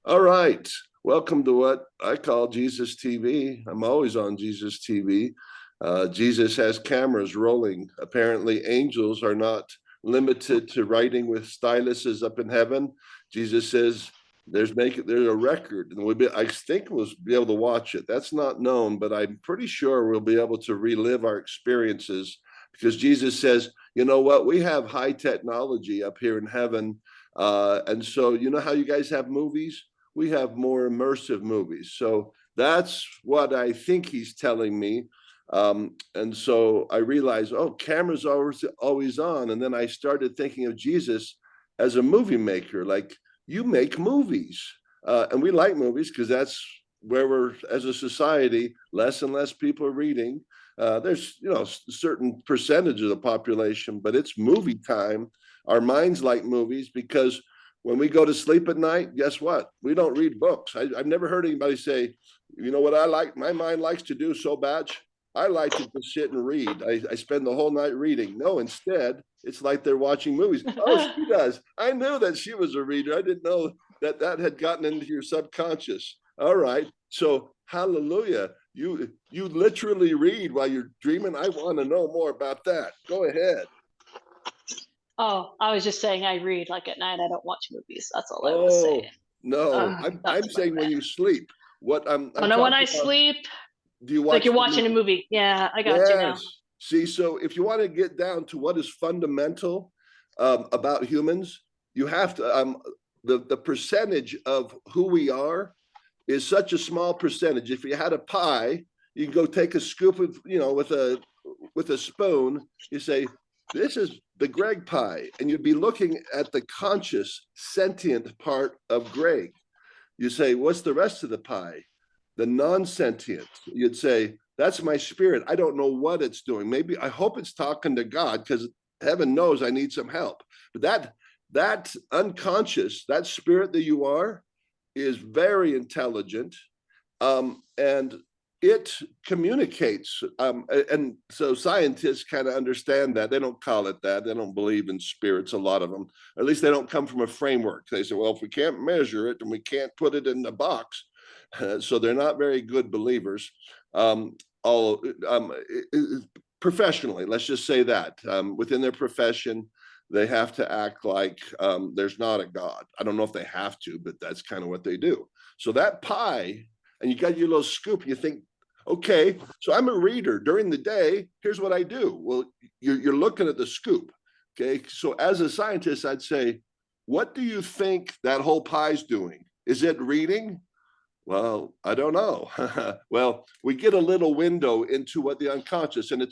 All right. Welcome to what I call Jesus TV. I'm always on Jesus TV. Jesus has cameras rolling. Apparently, angels are not limited to writing with styluses up in heaven. Jesus says there's a record, and I think we'll be able to watch it. That's not known, but I'm pretty sure we'll be able to relive our experiences because Jesus says, you know what, we have high technology up here in heaven, and so you know how you guys have movies, we have more immersive movies. So that's what I think he's telling me. And so I realized, oh, camera's always on. And then I started thinking of Jesus as a movie maker, like you make movies. And we like movies because that's where we're, as a society, less and less people are reading. There's, a certain percentage of the population, but it's movie time. Our minds like movies because when we go to sleep at night, guess what? We don't read books. I've never heard anybody say, you know what I like, my mind likes to do so bad. I like to just sit and read. I spend the whole night reading. No, instead, it's like they're watching movies. Oh, she does. I knew that she was a reader. I didn't know that that had gotten into your subconscious. All right. So hallelujah. You literally read while you're dreaming. I want to know more about that. Go ahead. Oh, I was just saying I read like at night. I don't watch movies. That's all I was Oh, saying. no. I'm That's my saying when bad. you sleep. What Oh I'm no, when talking I about, sleep, do you like watch you're the watching a movie? movie. Yeah, I got you now. Yes. See, so if you want to get down to what is fundamental about humans, you have to the percentage of who we are is such a small percentage. If you had a pie, you can go take a scoop of, with a spoon, you say, this is the Greg pie. And you'd be looking at the conscious, sentient part of Greg. You say, what's the rest of the pie? The non-sentient. You'd say, that's my spirit. I don't know what it's doing. Maybe I hope it's talking to God because heaven knows I need some help. But that unconscious, that spirit that you are, is very intelligent, and it communicates. And so scientists kind of understand that. They don't call it that. They don't believe in spirits, a lot of them. Or at least they don't come from a framework. They say, well, if we can't measure it and we can't put it in a box, so they're not very good believers. All professionally, let's just say that within their profession, they have to act like there's not a God. I don't know if they have to, but that's kind of what they do. So that pie, and you got your little scoop, you think, okay, so I'm a reader. During the day, here's what I do. Well, you're looking at the scoop. Okay, so as a scientist, I'd say, what do you think that whole pie's doing? Is it reading? Well, I don't know. Well, we get a little window into what the unconscious, and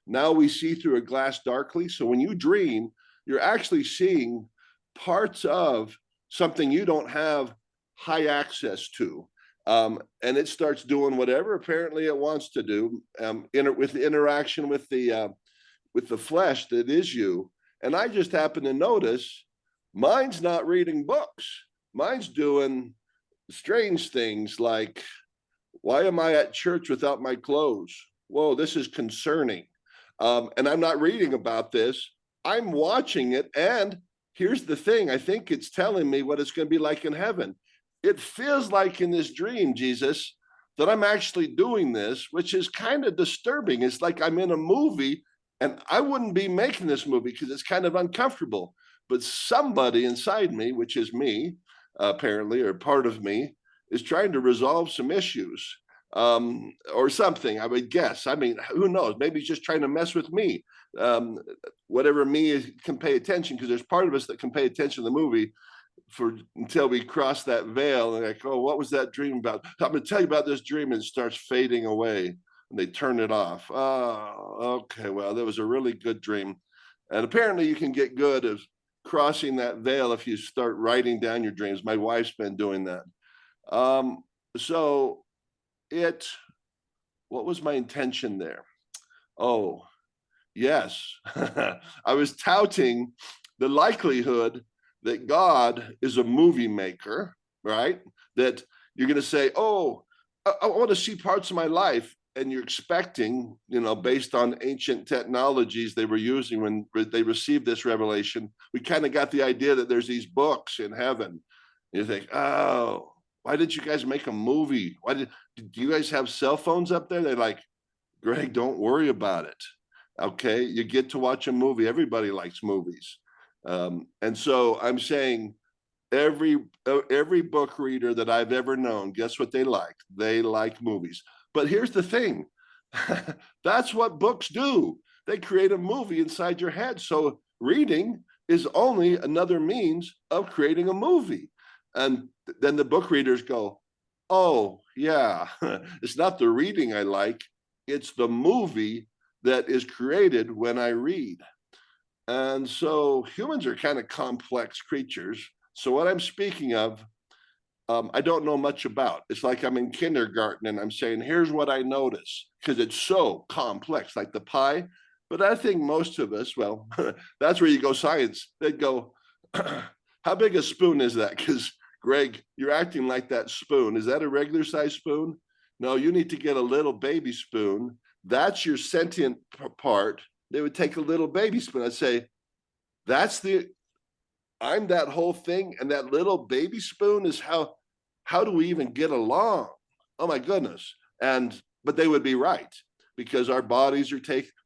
now we see through a glass darkly. So when you dream, you're actually seeing parts of something you don't have high access to. And it starts doing whatever apparently it wants to do, with the interaction with the flesh that is you. And I just happen to notice mine's not reading books. Mine's doing strange things like, why am I at church without my clothes? Whoa, this is concerning. And I'm not reading about this. I'm watching it. And here's the thing, I think it's telling me what it's going to be like in heaven. It feels like in this dream, Jesus, that I'm actually doing this, which is kind of disturbing. It's like I'm in a movie and I wouldn't be making this movie because it's kind of uncomfortable. But somebody inside me, which is me, apparently, or part of me, is trying to resolve some issues, or something, I would guess. I mean, who knows? Maybe he's just trying to mess with me. Whatever me can pay attention, because there's part of us that can pay attention to the movie for until we cross that veil and like, oh, what was that dream about? I'm going to tell you about this dream, and it starts fading away and they turn it off. Oh, okay, well, that was a really good dream. And apparently you can get good at crossing that veil if you start writing down your dreams. My wife's been doing that. So what was my intention there? Oh, yes. I was touting the likelihood that God is a movie maker, right? That you're going to say, oh, I want to see parts of my life. And you're expecting, based on ancient technologies they were using when they received this revelation, we kind of got the idea that there's these books in heaven. You think, oh, why did you guys make a movie? Do you guys have cell phones up there? They're like, Greg, don't worry about it. Okay, you get to watch a movie. Everybody likes movies. And so I'm saying every book reader that I've ever known, guess what they like? They like movies. But here's the thing. That's what books do. They create a movie inside your head. So reading is only another means of creating a movie. And then the book readers go, oh, yeah, it's not the reading I like, it's the movie that is created when I read. And so humans are kind of complex creatures. So what I'm speaking of, I don't know much about. It's like I'm in kindergarten and I'm saying, here's what I notice, because it's so complex, like the pie. But I think most of us, well, that's where you go science. They'd go, how big a spoon is that? Because Greg, you're acting like that spoon. Is that a regular size spoon? No, you need to get a little baby spoon. That's your sentient part. They would take a little baby spoon. I'd say, I'm that whole thing. And that little baby spoon is how do we even get along? Oh my goodness. But they would be right, because our bodies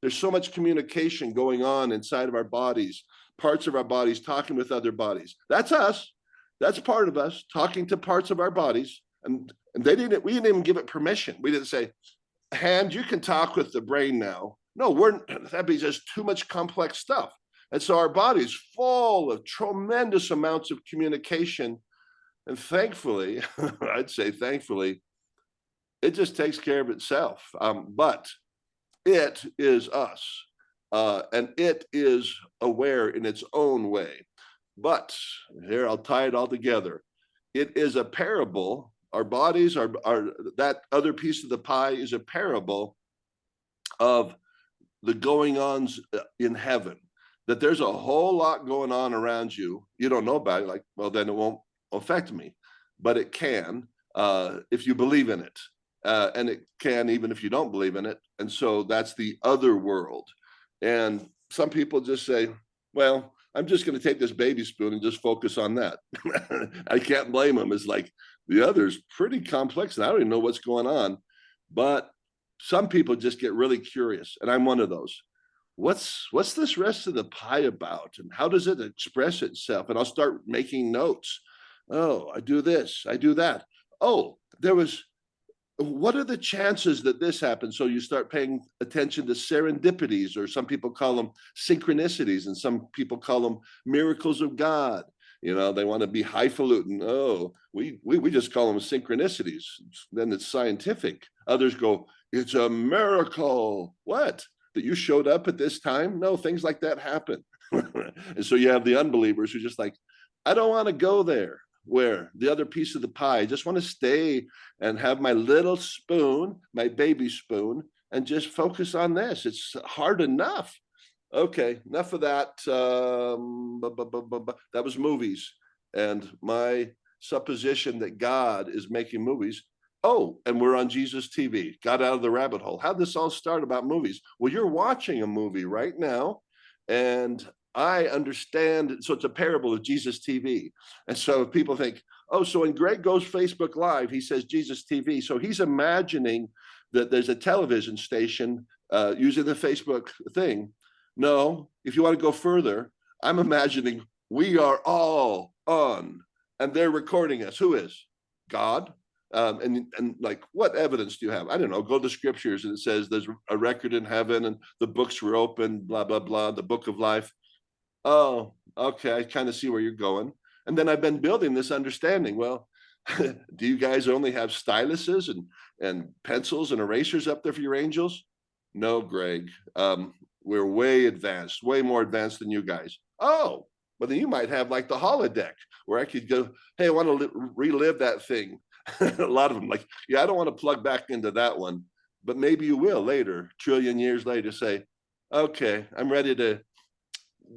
there's so much communication going on inside of our bodies, parts of our bodies talking with other bodies. That's us. That's part of us talking to parts of our bodies. And we didn't even give it permission. We didn't say, hand, you can talk with the brain now. No, that'd be just too much complex stuff. And so our body's full of tremendous amounts of communication. And thankfully, I'd say thankfully, it just takes care of itself. But it is us, and it is aware in its own way. But here, I'll tie it all together. It is a parable. Our bodies are that other piece of the pie is a parable of the going ons in heaven. That there's a whole lot going on around you. You don't know about it. Like, well, then it won't affect me, but it can if you believe in it, and it can even if you don't believe in it. And so that's the other world. And some people just say, well, I'm just going to take this baby spoon and just focus on that. I can't blame them. It's like the other's pretty complex and I don't even know what's going on. But some people just get really curious, and I'm one of those. What's this rest of the pie about, and how does it express itself? And I'll start making notes. Oh, I do this, I do that. Oh, what are the chances that this happens? So you start paying attention to serendipities, or some people call them synchronicities, and some people call them miracles of God. They want to be highfalutin. Oh, we just call them synchronicities. Then it's scientific. Others go, it's a miracle. What? That you showed up at this time? No, things like that happen. And so you have the unbelievers who just like, I don't want to go there. Where the other piece of the pie, I just want to stay and have my little spoon, my baby spoon, and just focus on this. It's hard enough. Okay, enough of that. That was movies, and my supposition that God is making movies. Oh, and we're on Jesus TV. Got out of the rabbit hole. How'd this all start about movies? Well, you're watching a movie right now, and I understand. So it's a parable of Jesus TV. And so people think, oh, so when Greg goes Facebook Live, he says Jesus TV. So he's imagining that there's a television station using the Facebook thing. No, if you want to go further, I'm imagining we are all on, and they're recording us. Who is? God. And like, what evidence do you have? I don't know. Go to scriptures and it says there's a record in heaven and the books were open, blah, blah, blah, the book of life. Oh, okay. I kind of see where you're going. And then I've been building this understanding. Well, do you guys only have styluses and pencils and erasers up there for your angels? No, Greg. We're way advanced, way more advanced than you guys. Oh, but then you might have like the holodeck where I could go, hey, I want to relive that thing. A lot of them like, yeah, I don't want to plug back into that one, but maybe you will later, trillion years later, say, okay, I'm ready to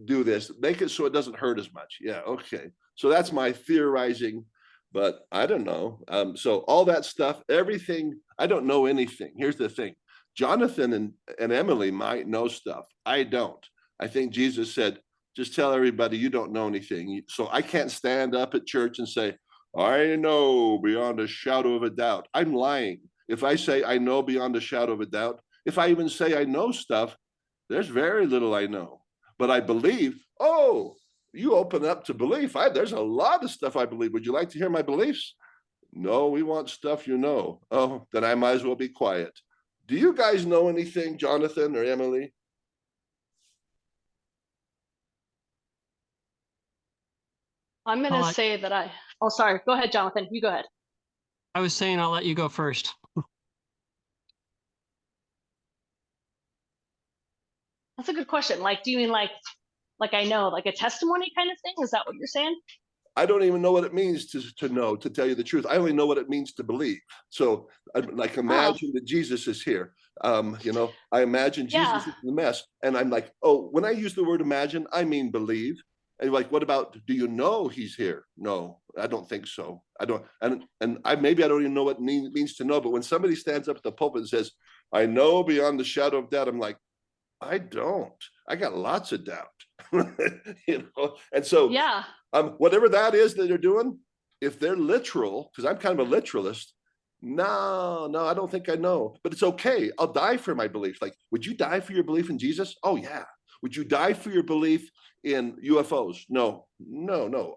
do this, make it so it doesn't hurt as much. Yeah, okay. So that's my theorizing, but I don't know. So all that stuff, everything, I don't know anything. Here's the thing. Jonathan and Emily might know stuff. I don't. I think Jesus said, just tell everybody you don't know anything. So I can't stand up at church and say, I know beyond a shadow of a doubt. I'm lying. If I say I know beyond a shadow of a doubt, if I even say I know stuff, there's very little I know. But I believe, oh, you open up to belief. There's a lot of stuff I believe. Would you like to hear my beliefs? No, we want stuff you know. Oh, then I might as well be quiet. Do you guys know anything, Jonathan or Emily? I'm I'll gonna let- say that oh, sorry. Go ahead, Jonathan. You go ahead. I was saying I'll let you go first. That's a good question. Like, do you mean like I know, like a testimony kind of thing? Is that what you're saying? I don't even know what it means to know, to tell you the truth. I only know what it means to believe. So like imagine that Jesus is here. I imagine Jesus Yeah. is in the mess. And I'm like, oh, when I use the word imagine, I mean believe. And you're like, what about, do you know he's here? No, I don't think so. I don't, and maybe I don't even know what it means to know. But when somebody stands up at the pulpit and says, I know beyond the shadow of doubt, I'm like, I don't. I got lots of doubt. And so Yeah. whatever that is that they're doing, if they're literal, because I'm kind of a literalist, no, I don't think I know. But it's okay. I'll die for my belief. Like, would you die for your belief in Jesus? Oh yeah. Would you die for your belief in UFOs? No.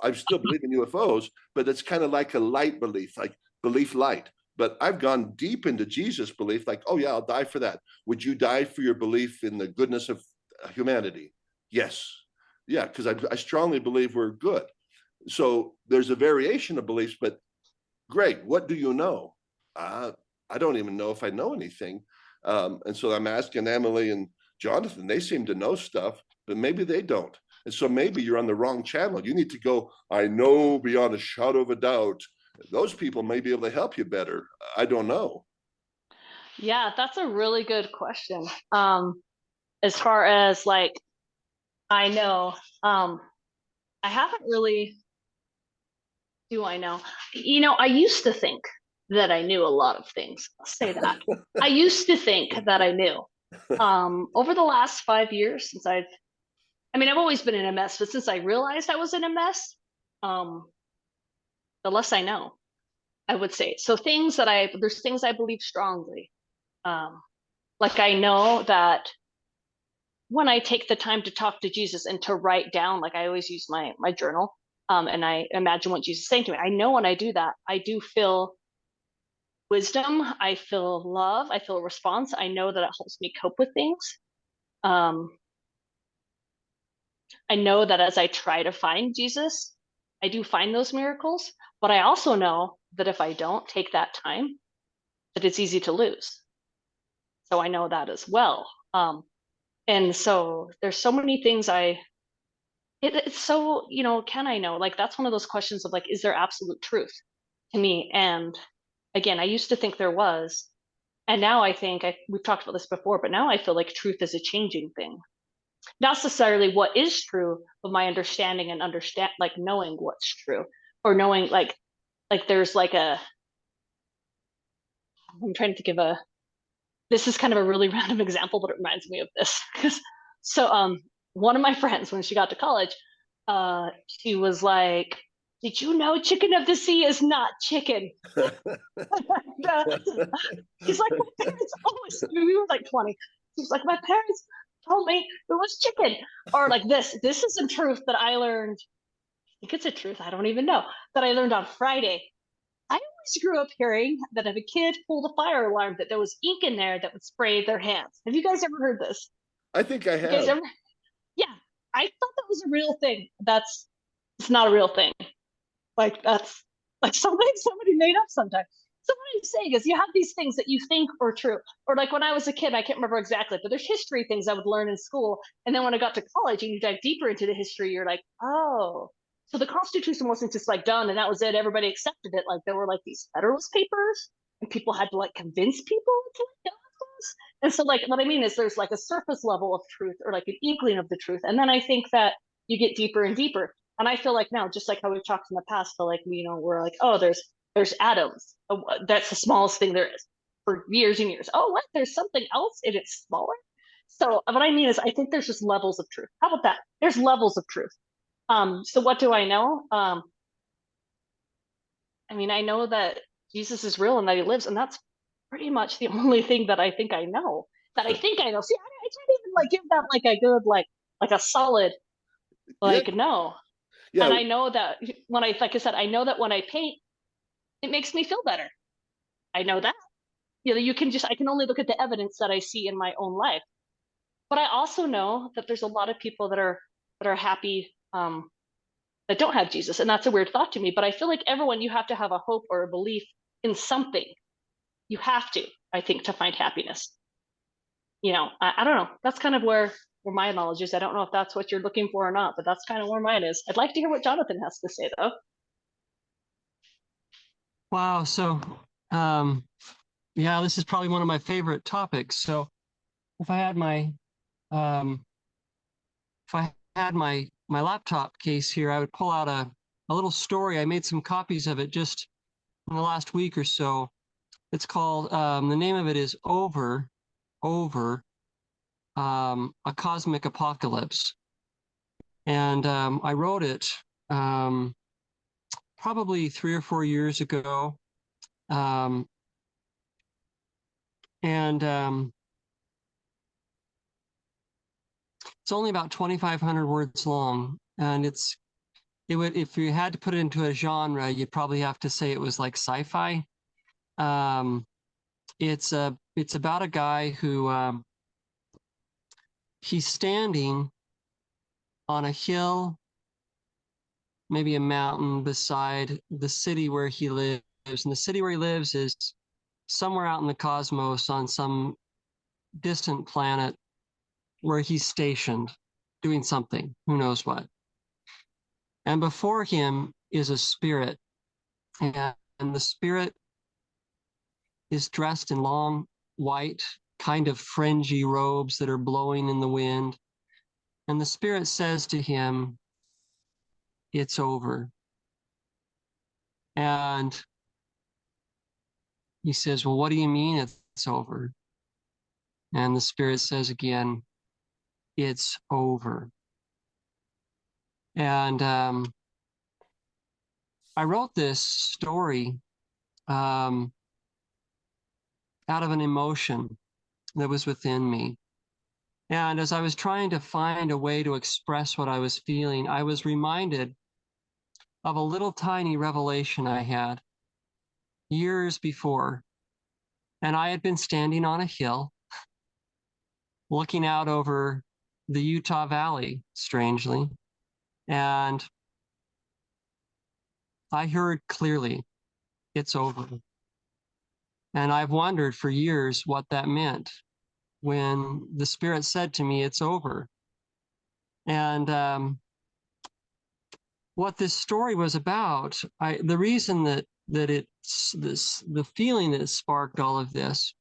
I still believe in UFOs, but it's kind of like a light belief, like belief light. But I've gone deep into Jesus belief, like, oh yeah, I'll die for that. Would you die for your belief in the goodness of humanity? Yes. Yeah, because I strongly believe we're good. So there's a variation of beliefs, but great. What do you know? I don't even know if I know anything. And so I'm asking Emily and Jonathan, they seem to know stuff, but maybe they don't. And so maybe you're on the wrong channel. You need to go, I know beyond a shadow of a doubt. Those people may be able to help you better. I don't know. Yeah, that's a really good question. As far as like I know, I haven't really, do I know? I used to think that I knew a lot of things. I'll say that. I used to think that I knew. Over the last 5 years, I've always been in a mess, but since I realized I was in a mess, um, the less I know, I would say. So there's things I believe strongly. Um, like I know that when I take the time to talk to Jesus and to write down, like I always use my journal, and I imagine what Jesus is saying to me. I know when I do that, I do feel wisdom, I feel love, I feel a response. I know that it helps me cope with things. Um, I know that as I try to find Jesus, I do find those miracles, but I also know that if I don't take that time, that it's easy to lose. So I know that as well. And so there's so many things it's so, can I know? Like that's one of those questions of like, is there absolute truth to me? And again, I used to think there was, and now I think we've talked about this before, but now I feel like truth is a changing thing. Not necessarily what is true, but my understanding and like knowing what's true, or knowing like there's like I'm trying to think of this is kind of a really random example, but it reminds me of this. So one of my friends, when she got to college, she was like, did you know chicken of the sea is not chicken? She's like, my parents always, we were like 20. She's like, my parents told me it was chicken. Or like this is a truth that I learned. I think it's a truth, I don't even know, that I learned on Friday. I always grew up hearing that if a kid pulled a fire alarm, that there was ink in there that would spray their hands. Have you guys ever heard this? I think I You guys have. ever? Yeah, I thought that was a real thing. It's not a real thing. Like that's like somebody made up sometimes. So what I'm saying is you have these things that you think are true. Or like when I was a kid, I can't remember exactly, but there's history things I would learn in school. And then when I got to college and you dive deeper into the history, you're like, oh, so the Constitution wasn't just like done and that was it. Everybody accepted it. Like there were like these Federalist Papers and people had to like convince people to like those. And so like what I mean is there's like a surface level of truth or like an inkling of the truth. And then I think that you get deeper and deeper. And I feel like now, just like how we've talked in the past, feel like we're like, oh, there's atoms. Oh, that's the smallest thing there is for years and years. Oh, what? There's something else and it's smaller. So what I mean is, I think there's just levels of truth. How about that? There's levels of truth. So what do I know? I mean, I know that Jesus is real and that he lives, and that's pretty much the only thing that I think I know. That I think I know. See, I can't even like give that like a good like a solid Yeah, like no. And yeah, I know that when I like I said, I know that when I paint, it makes me feel better. I know that. You know, you can just I can only look at the evidence that I see in my own life. But I also know that there's a lot of people that are happy that don't have Jesus, and that's a weird thought to me. But I feel like everyone you have to have a hope or a belief in something. You have to, I think, to find happiness. You know, I don't know. That's kind of where my knowledge is. I don't know if that's what you're looking for or not, but that's kind of where mine is. I'd like to hear what Jonathan has to say, though. Wow. So, um, yeah, this is probably one of my favorite topics. So, if I had my um, if I had my laptop case here, I would pull out a little story. I made some copies of it just in the last week or so. It's called the name of it is Over a Cosmic Apocalypse, and I wrote it um, probably 3 or 4 years ago, um, and it's only about 2,500 words long, and it would if you had to put it into a genre, you'd probably have to say it was like sci-fi. Um, it's about a guy who he's standing on a hill, maybe a mountain beside the city where he lives, and the city where he lives is somewhere out in the cosmos on some distant planet where he's stationed doing something, who knows what. And before him is a spirit, and the spirit is dressed in long white, kind of fringy robes that are blowing in the wind. And the spirit says to him, "It's over." And he says, "Well, what do you mean it's over?" And the spirit says again, "It's over." And I wrote this story um, out of an emotion that was within me. And as I was trying to find a way to express what I was feeling, I was reminded of a little tiny revelation I had years before. And I had been standing on a hill looking out over the Utah Valley, strangely. And I heard clearly, "It's over." And I've wondered for years what that meant when the Spirit said to me, "It's over." And what this story was about, the reason that it's this, the feeling that sparked all of this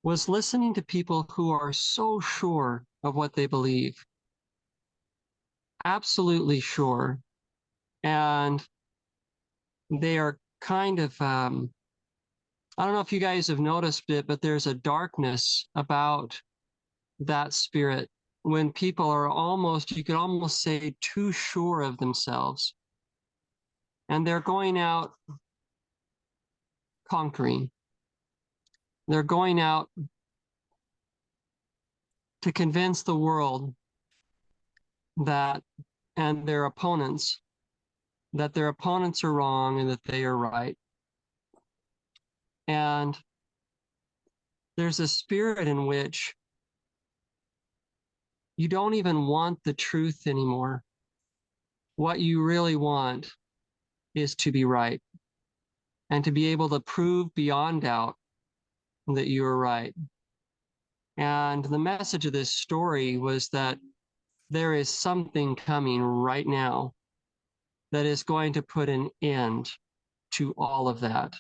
was listening to people who are so sure of what they believe, absolutely sure, and they are kind of I don't know if you guys have noticed it, but there's a darkness about that spirit when people are almost, you could almost say, too sure of themselves, and they're going out conquering. They're going out to convince the world that, and their opponents, that their opponents are wrong and that they are right. And there's a spirit in which you don't even want the truth anymore. What you really want is to be right and to be able to prove beyond doubt that you are right. And the message of this story was that there is something coming right now that is going to put an end to all of that.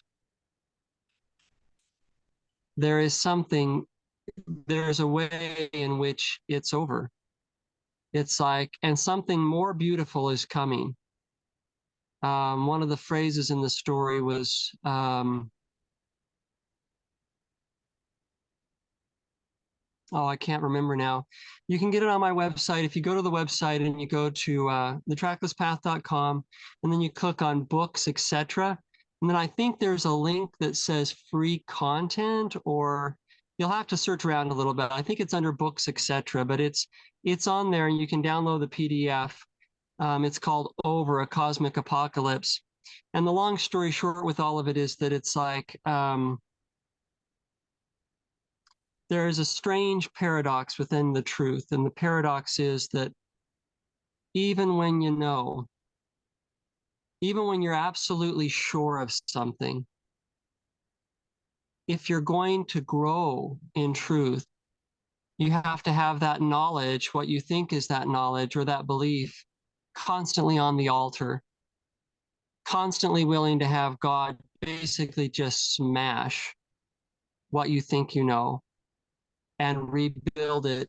There is something, there's a way in which it's over. It's like, and something more beautiful is coming. One of the phrases in the story was, oh, I can't remember now. You can get it on my website. If you go to the website and you go to thetracklesspath.com, and then you click on books, etc. And then I think there's a link that says free content, or you'll have to search around a little bit. I think it's under books, etc. But it's on there, and you can download the PDF. It's called Over a Cosmic Apocalypse. And the long story short with all of it is that it's like there is a strange paradox within the truth. And the paradox is that even when you know, even when you're absolutely sure of something, if you're going to grow in truth, you have to have that knowledge, what you think is that knowledge or that belief, constantly on the altar, constantly willing to have God basically just smash what you think you know and rebuild it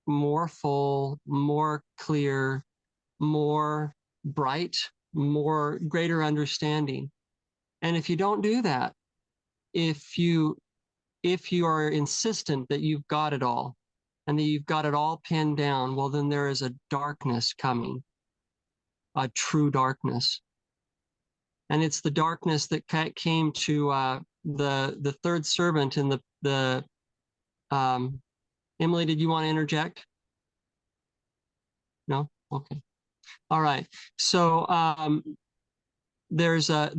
more full, more clear, more bright, more greater understanding. And if you don't do that, if you are insistent that you've got it all and that you've got it all pinned down, well, then there is a darkness coming, a true darkness. And it's the darkness that came to the third servant in the Emily, did you want to interject? No? Okay. All right. So there's a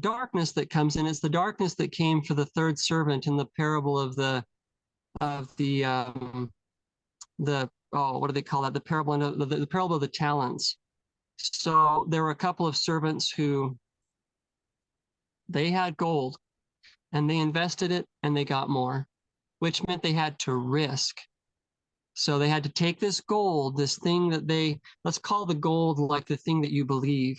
darkness that comes in. It's the darkness that came for the third servant in the parable of the oh, what do they call that? The parable of the parable of the talents. So there were a couple of servants who they had gold and they invested it and they got more, which meant they had to risk. So they had to take this gold, this thing that let's call the gold like the thing that you believe.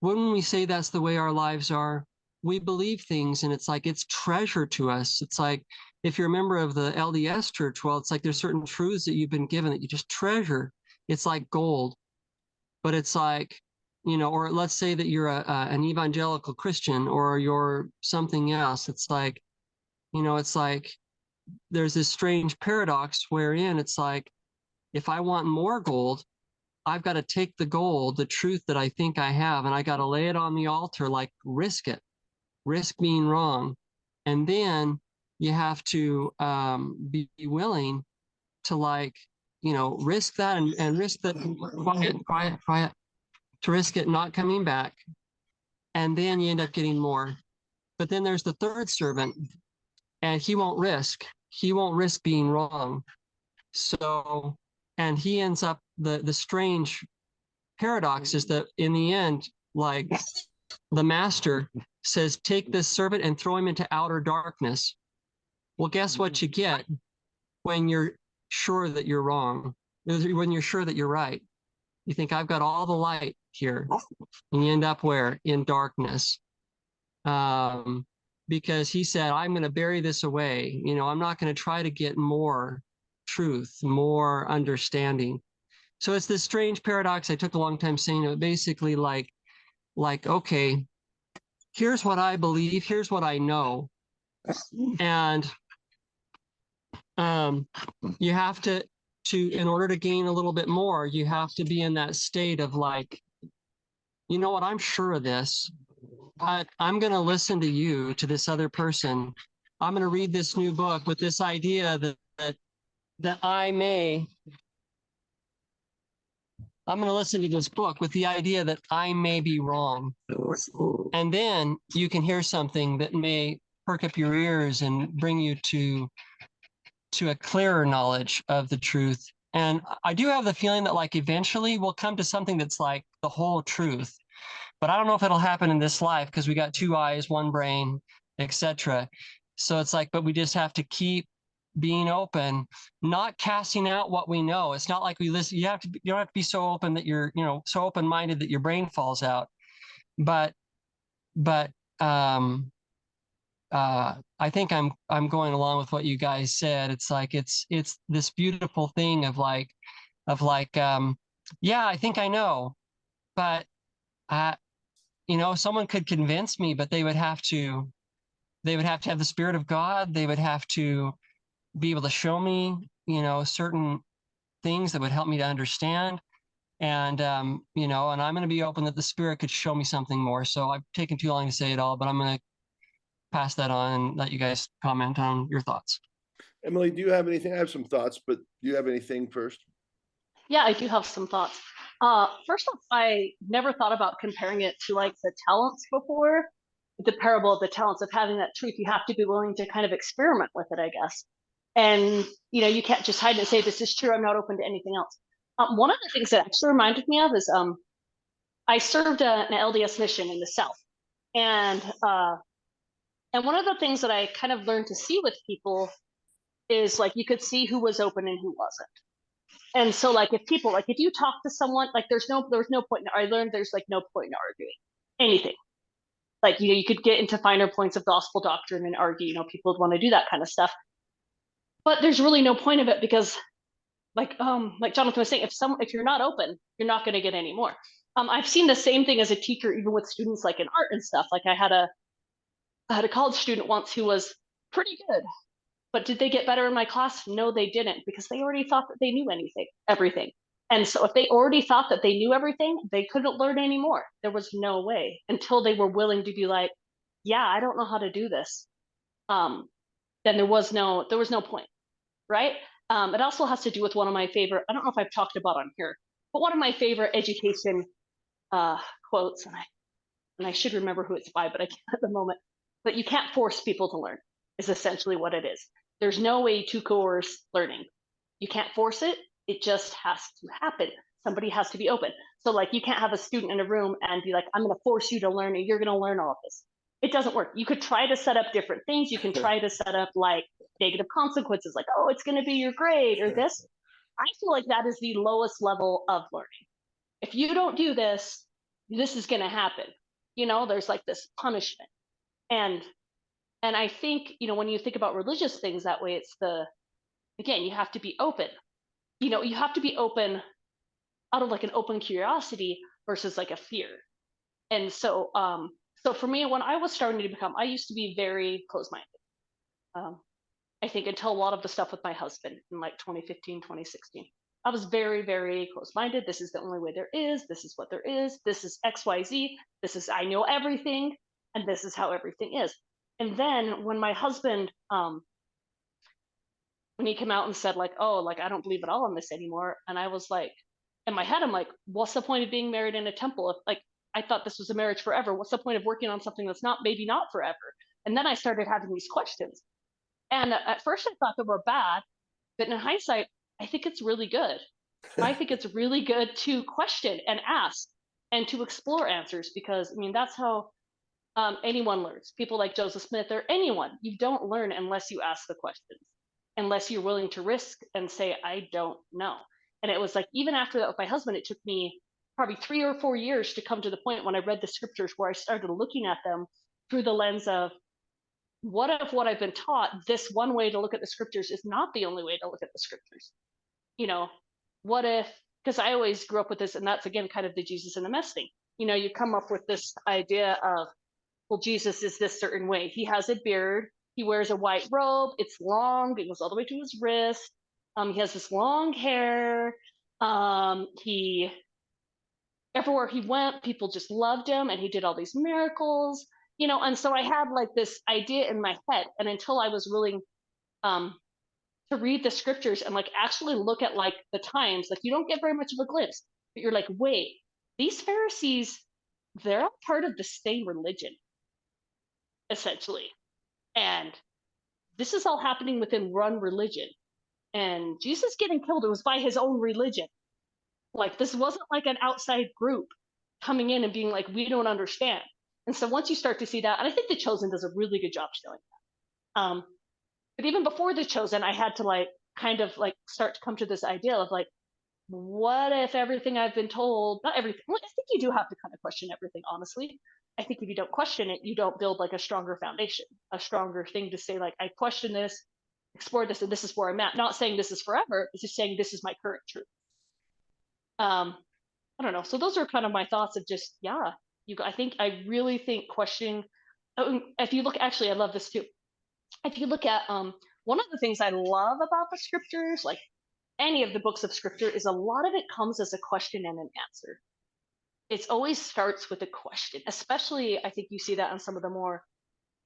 When we say that's the way our lives are, we believe things and it's like it's treasure to us. It's like if you're a member of the LDS church, well, it's like there's certain truths that you've been given that you just treasure. It's like gold. But it's like, or let's say that you're an evangelical Christian or you're something else. It's like, it's like there's this strange paradox wherein it's like, if I want more gold, I've got to take the gold, the truth that I think I have, and I got to lay it on the altar, like risk it, risk being wrong. And then you have to be willing to risk that and risk that, quiet, to risk it not coming back. And then you end up getting more. But then there's the third servant, and he won't risk being wrong. So, and he ends up, the strange paradox is that in the end, like the master says, take this servant and throw him into outer darkness. Well, guess what you get when you're sure that you're wrong, when you're sure that you're right. You think, I've got all the light here. And you end up where? In darkness. Because he said, I'm going to bury this away. I'm not going to try to get more truth, more understanding. So it's this strange paradox. I took a long time saying it, basically like, okay, here's what I believe, here's what I know. And you have to, in order to gain a little bit more, you have to be in that state of like, you know what, I'm sure of this, but I'm going to listen to you, to this other person. I'm going to read this new book with this idea that I'm going to listen to this book with the idea that I may be wrong. And then you can hear something that may perk up your ears and bring you to a clearer knowledge of the truth. And I do have the feeling that like eventually we'll come to something that's like the whole truth. But I don't know if it'll happen in this life because we got two eyes, one brain, etc. So it's like, but we just have to keep being open, not casting out what we know. It's not like we listen. You don't have to be so open that you're, so open-minded that your brain falls out. But I think I'm going along with what you guys said. It's like it's this beautiful thing of like yeah, I think I know, but someone could convince me, but they would have to have the Spirit of God. They would have to be able to show me, certain things that would help me to understand. And, and I'm going to be open that the Spirit could show me something more. So I've taken too long to say it all, but I'm going to pass that on and let you guys comment on your thoughts. Emily, do you have anything? I have some thoughts, but do you have anything first? Yeah, I do have some thoughts. First off, I never thought about comparing it to like the talents before, the parable of the talents, of having that truth. You have to be willing to kind of experiment with it, I guess. And you can't just hide and say, this is true, I'm not open to anything else. One of the things that actually reminded me of is I served an LDS mission in the South. And one of the things that I kind of learned to see with people is like you could see who was open and who wasn't. And so like if people, like if you talk to someone, like there's no point I learned there's like no point in arguing anything. Like you could get into finer points of gospel doctrine and argue, people would want to do that kind of stuff. But there's really no point of it, because like Jonathan was saying, if you're not open, you're not going to get any more. I've seen the same thing as a teacher, even with students like in art and stuff. Like I had a college student once who was pretty good, but did they get better in my class? No, they didn't, because they already thought that they knew everything. And so if they already thought that they knew everything, they couldn't learn anymore. There was no way, until they were willing to be like, yeah, I don't know how to do this. Then there was no point, right? It also has to do with one of my favorite, I don't know if I've talked about on here, but one of my favorite education quotes, and I should remember who it's by, but I can't at the moment. But you can't force people to learn, is essentially what it is. There's no way to coerce learning. You can't force it. It just has to happen. Somebody has to be open. So like you can't have a student in a room and be like, I'm going to force you to learn and you're going to learn all of this. It doesn't work. You could try to set up different things. You can try to set up like negative consequences, like, oh, it's going to be your grade or this. I feel like that is the lowest level of learning. If you don't do this, this is going to happen. There's like this punishment. And I think, when you think about religious things that way, it's again, you have to be open. You have to be open out of like an open curiosity versus like a fear. And so, so for me, when I was starting to become, I used to be very closed-minded. I think until a lot of the stuff with my husband in like 2015, 2016, I was very, very closed-minded. This is the only way there is. This is what there is. This is X, Y, Z. This is, I know everything, and this is how everything is. And then when my husband, when he came out and said like, oh, like, I don't believe at all in this anymore. And I was like, in my head, I'm like, what's the point of being married in a temple? If like, I thought this was a marriage forever. What's the point of working on something that's maybe not forever? And then I started having these questions. And at first I thought they were bad, but in hindsight, I think it's really good. I think it's really good to question and ask and to explore answers, because I mean, that's how anyone learns. People like Joseph Smith or anyone, you don't learn unless you ask the questions, unless you're willing to risk and say, I don't know. And it was like, even after that with my husband, it took me probably 3 or 4 years to come to the point when I read the scriptures where I started looking at them through the lens of, what if what I've been taught, this one way to look at the scriptures is not the only way to look at the scriptures? What if, because I always grew up with this, and that's again kind of the Jesus in the mess thing. You come up with this idea of, well, Jesus is this certain way. He has a beard. He wears a white robe. It's long. It goes all the way to his wrist. He has this long hair. He, everywhere he went, people just loved him, and he did all these miracles. And so I had like this idea in my head, and until I was willing to read the scriptures and like actually look at like the times, like you don't get very much of a glimpse, but you're like, wait, these Pharisees, they're all part of the same religion, essentially. And this is all happening within one religion. And Jesus getting killed, it was by his own religion. Like this wasn't like an outside group coming in and being like, we don't understand. And so once you start to see that, and I think The Chosen does a really good job showing that. But even before The Chosen, I had to like kind of like start to come to this idea of like, what if everything I've been told, not everything, well, I think you do have to kind of question everything, honestly. I think if you don't question it, you don't build like a stronger foundation, a stronger thing to say like, I question this, explore this, and this is where I'm at. Not saying this is forever, it's just saying this is my current truth. I don't know. So those are kind of my thoughts of just, yeah, I really think questioning, if you look, actually, I love this too. If you look at one of the things I love about the scriptures, like any of the books of scripture, is a lot of it comes as a question and an answer. It always starts with a question, especially I think you see that on some of the more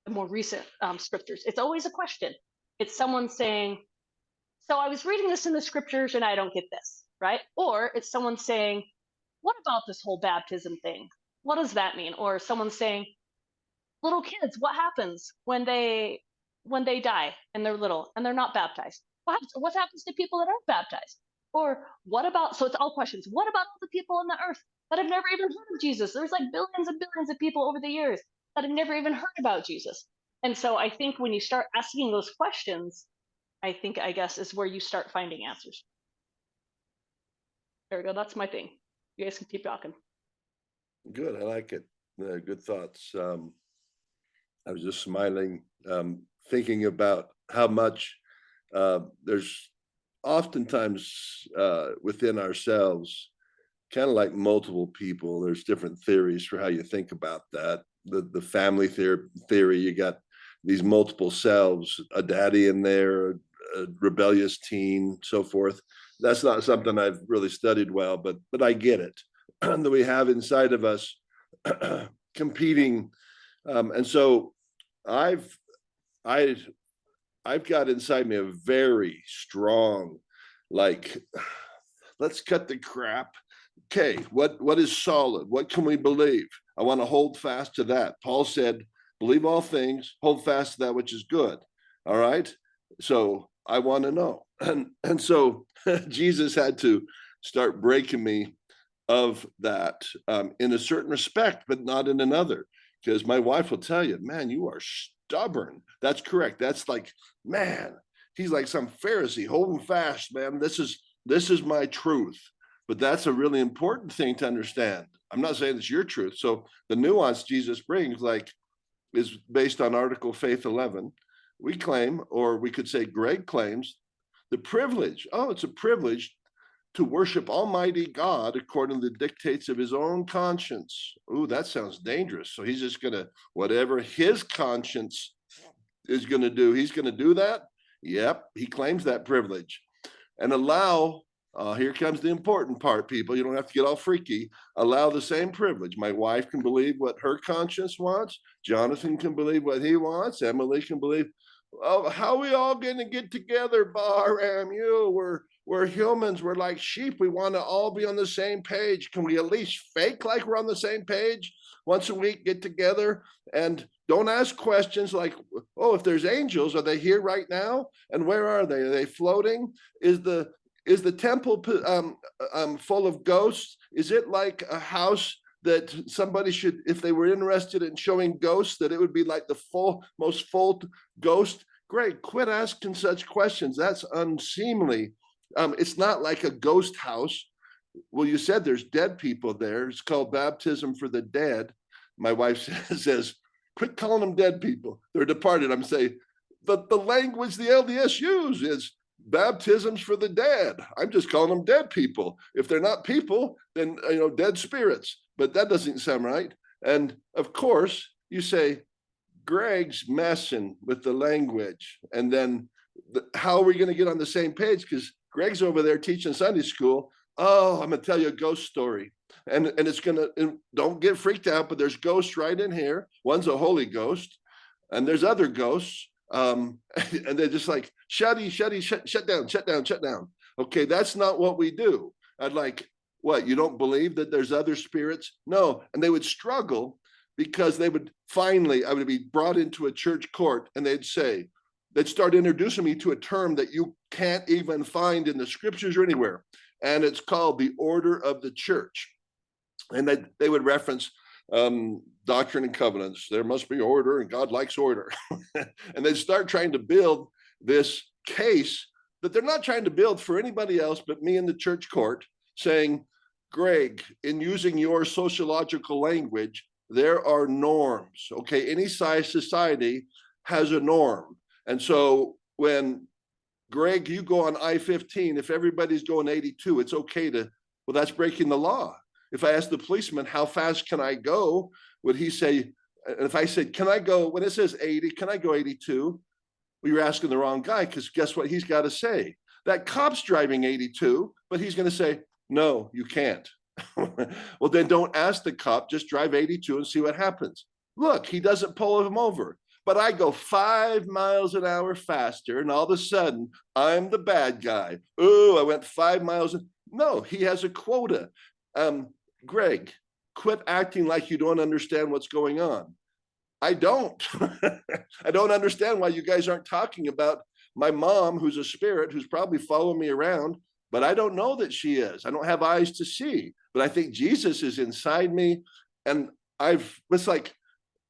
recent scriptures. It's always a question. It's someone saying, so I was reading this in the scriptures and I don't get this, right? Or it's someone saying, what about this whole baptism thing? What does that mean? Or someone saying, little kids, what happens when they die and they're little and they're not baptized? What happens to people that aren't baptized? Or what about, so it's all questions. What about all the people on the earth that have never even heard of Jesus? There's like billions and billions of people over the years that have never even heard about Jesus. And so I think when you start asking those questions, I guess is where you start finding answers. There we go. That's my thing. You guys can keep talking. Good. I like it. Good thoughts. I was just smiling, thinking about how much there's oftentimes within ourselves, kind of like multiple people, there's different theories for how you think about that. The family theory, you got these multiple selves, a daddy in there, a rebellious teen, so forth. That's not something I've really studied well, but I get it. That we have inside of us competing, and so I've got inside me a very strong, like, let's cut the crap. Okay, what is solid? What can we believe? I want to hold fast to that. Paul said, believe all things, hold fast to that which is good. All right. So I want to know. And so Jesus had to start breaking me of that in a certain respect, but not in another. Because my wife will tell you, man, you are stubborn. That's correct. That's like, man, he's like some Pharisee holding fast, man. This is my truth. But that's a really important thing to understand. I'm not saying it's your truth. So the nuance Jesus brings, like, is based on Article Faith 11. We claim, or we could say Greg claims, the privilege. Oh, it's a privilege to worship Almighty God according to the dictates of his own conscience. Ooh, that sounds dangerous. So he's just gonna, whatever his conscience is gonna do, he's gonna do that? Yep, he claims that privilege. And allow, here comes the important part, people, you don't have to get all freaky, allow the same privilege. My wife can believe what her conscience wants, Jonathan can believe what he wants, Emily can believe. Oh, how are we all gonna get together, Bahram? We're humans, we're like sheep, we want to all be on the same page. Can we at least fake like we're on the same page? Once a week, get together and don't ask questions like, oh, if there's angels, are they here right now? And where are they? Are they floating? Is the temple full of ghosts? Is it like a house that somebody should, if they were interested in showing ghosts, that it would be like the most full ghost? Great, quit asking such questions. That's unseemly. It's not like a ghost house. Well, you said there's dead people there. It's called baptism for the dead. My wife says, quit calling them dead people. They're departed. I'm saying, the language the LDS use is baptisms for the dead. I'm just calling them dead people. If they're not people, then, dead spirits. But that doesn't sound right. And of course, you say, Greg's messing with the language. And then how are we going to get on the same page? Because Greg's over there teaching Sunday school. Oh, I'm going to tell you a ghost story. And it's going to, don't get freaked out, but there's ghosts right in here. One's a Holy Ghost, and there's other ghosts. And they're just like, shut down. Okay, that's not what we do. I'd like, what, you don't believe that there's other spirits? No. And they would struggle because I would be brought into a church court and they'd start introducing me to a term that you can't even find in the scriptures or anywhere. And it's called the order of the church. And they would reference Doctrine and Covenants. There must be order and God likes order. And they'd start trying to build this case that they're not trying to build for anybody else but me in the church court, saying, Greg, in using your sociological language, there are norms. Okay, any size society has a norm. And so when, Greg, you go on I-15, if everybody's going 82, it's okay to, well, that's breaking the law. If I asked the policeman, how fast can I go? Would he say, and if I said, can I go, when it says 80, can I go 82? Well, you're asking the wrong guy, because guess what he's got to say? That cop's driving 82, but he's going to say, no, you can't. Well, then don't ask the cop, just drive 82 and see what happens. Look, he doesn't pull him over, but I go 5 miles an hour faster, and all of a sudden I'm the bad guy. Oh, I went 5 miles. No, he has a quota. Greg, quit acting like you don't understand what's going on. I don't. I don't understand why you guys aren't talking about my mom, who's a spirit, who's probably following me around, but I don't know that she is. I don't have eyes to see, but I think Jesus is inside me. And it's like,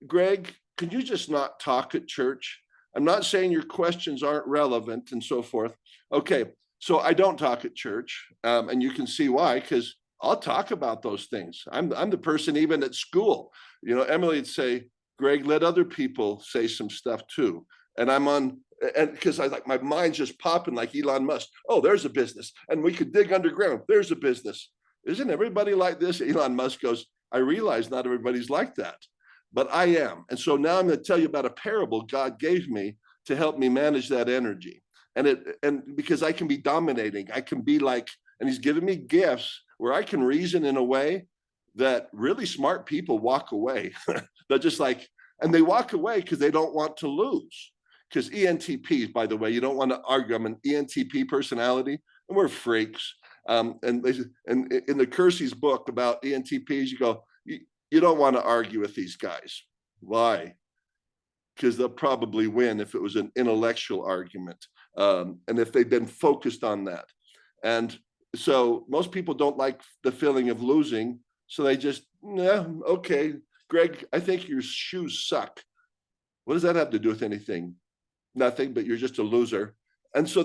Greg, can you just not talk at church? I'm not saying your questions aren't relevant and so forth. Okay, so I don't talk at church, and you can see why, because I'll talk about those things. I'm the person even at school. You know, Emily would say, Greg, let other people say some stuff too. And I'm on, and because I like my mind's just popping like Elon Musk. Oh, there's a business, and we could dig underground. There's a business. Isn't everybody like this? Elon Musk goes, I realize not everybody's like that, but I am. And so now I'm going to tell you about a parable God gave me to help me manage that energy. And because I can be dominating, I can be like, and he's given me gifts where I can reason in a way that really smart people walk away. They're just like, and they walk away because they don't want to lose. Because ENTPs, by the way, you don't want to argue. I'm an ENTP personality, and we're freaks. And in the Kersey's book about ENTPs, you go, you don't want to argue with these guys. Why? Because they'll probably win if it was an intellectual argument, and if they've been focused on that. And so most people don't like the feeling of losing, so they just, yeah, okay, Greg, I think your shoes suck. What does that have to do with anything? Nothing, but you're just a loser. And so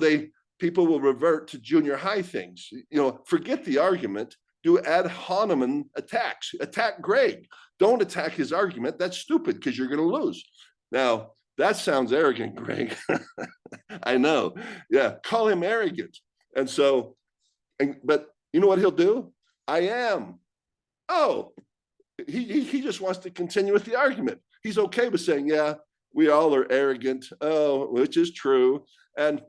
people will revert to junior high things. You know, forget the argument, do ad hominem attacks. Attack Greg. Don't attack his argument. That's stupid because you're going to lose. Now, that sounds arrogant, Greg. I know. Yeah, call him arrogant. And so, but you know what he'll do? I am. Oh, he just wants to continue with the argument. He's okay with saying, yeah, we all are arrogant. Oh, which is true. And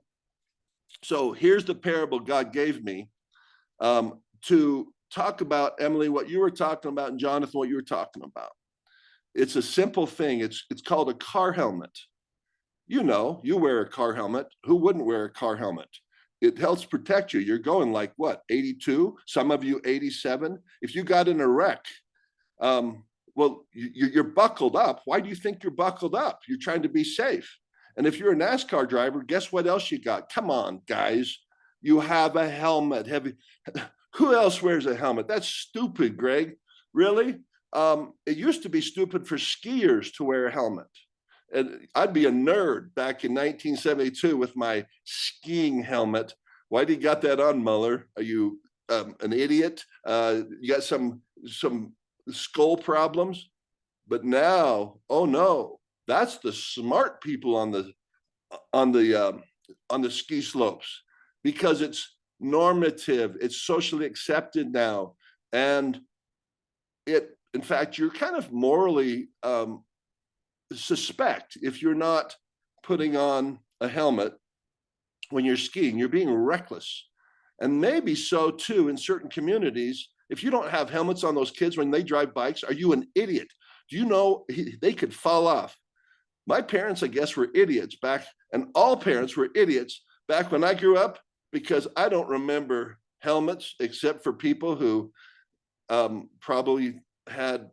so here's the parable God gave me to talk about, Emily, what you were talking about, and Jonathan, what you were talking about. It's a simple thing. It's called a car helmet. You know, you wear a car helmet. Who wouldn't wear a car helmet? It helps protect you. You're going like what, 82? Some of you 87. If you got in a wreck, well, you're buckled up. Why do you think you're buckled up? You're trying to be safe. And if you're a NASCAR driver, guess what else you got? Come on, guys. You have a helmet. Who else wears a helmet? That's stupid, Greg. Really? It used to be stupid for skiers to wear a helmet. And I'd be a nerd back in 1972 with my skiing helmet. Why do you got that on, Mueller? Are you an idiot? You got some skull problems? But now, oh no, that's the smart people on the ski slopes, because it's normative, it's socially accepted now, and in fact, you're kind of morally suspect if you're not putting on a helmet when you're skiing. You're being reckless. And maybe so too in certain communities. If you don't have helmets on those kids when they drive bikes, are you an idiot? Do you know they could fall off? My parents, I guess, were idiots back, and all parents were idiots back when I grew up, because I don't remember helmets except for people who probably had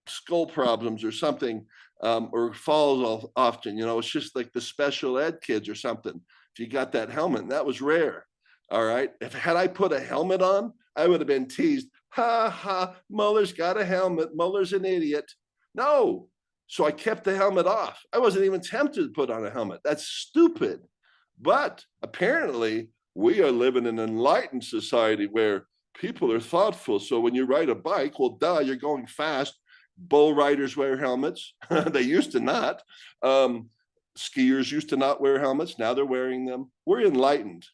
skull problems or something, or falls often. You know, it's just like the special ed kids or something. If you got that helmet, that was rare. All right. Had I put a helmet on, I would have been teased. Ha ha, Mueller's got a helmet. Mueller's an idiot. No. So I kept the helmet off. I wasn't even tempted to put on a helmet. That's stupid. But apparently we are living in an enlightened society where people are thoughtful. So when you ride a bike, well, duh, you're going fast. Bull riders wear helmets. They used to not. Skiers used to not wear helmets. Now they're wearing them. We're enlightened.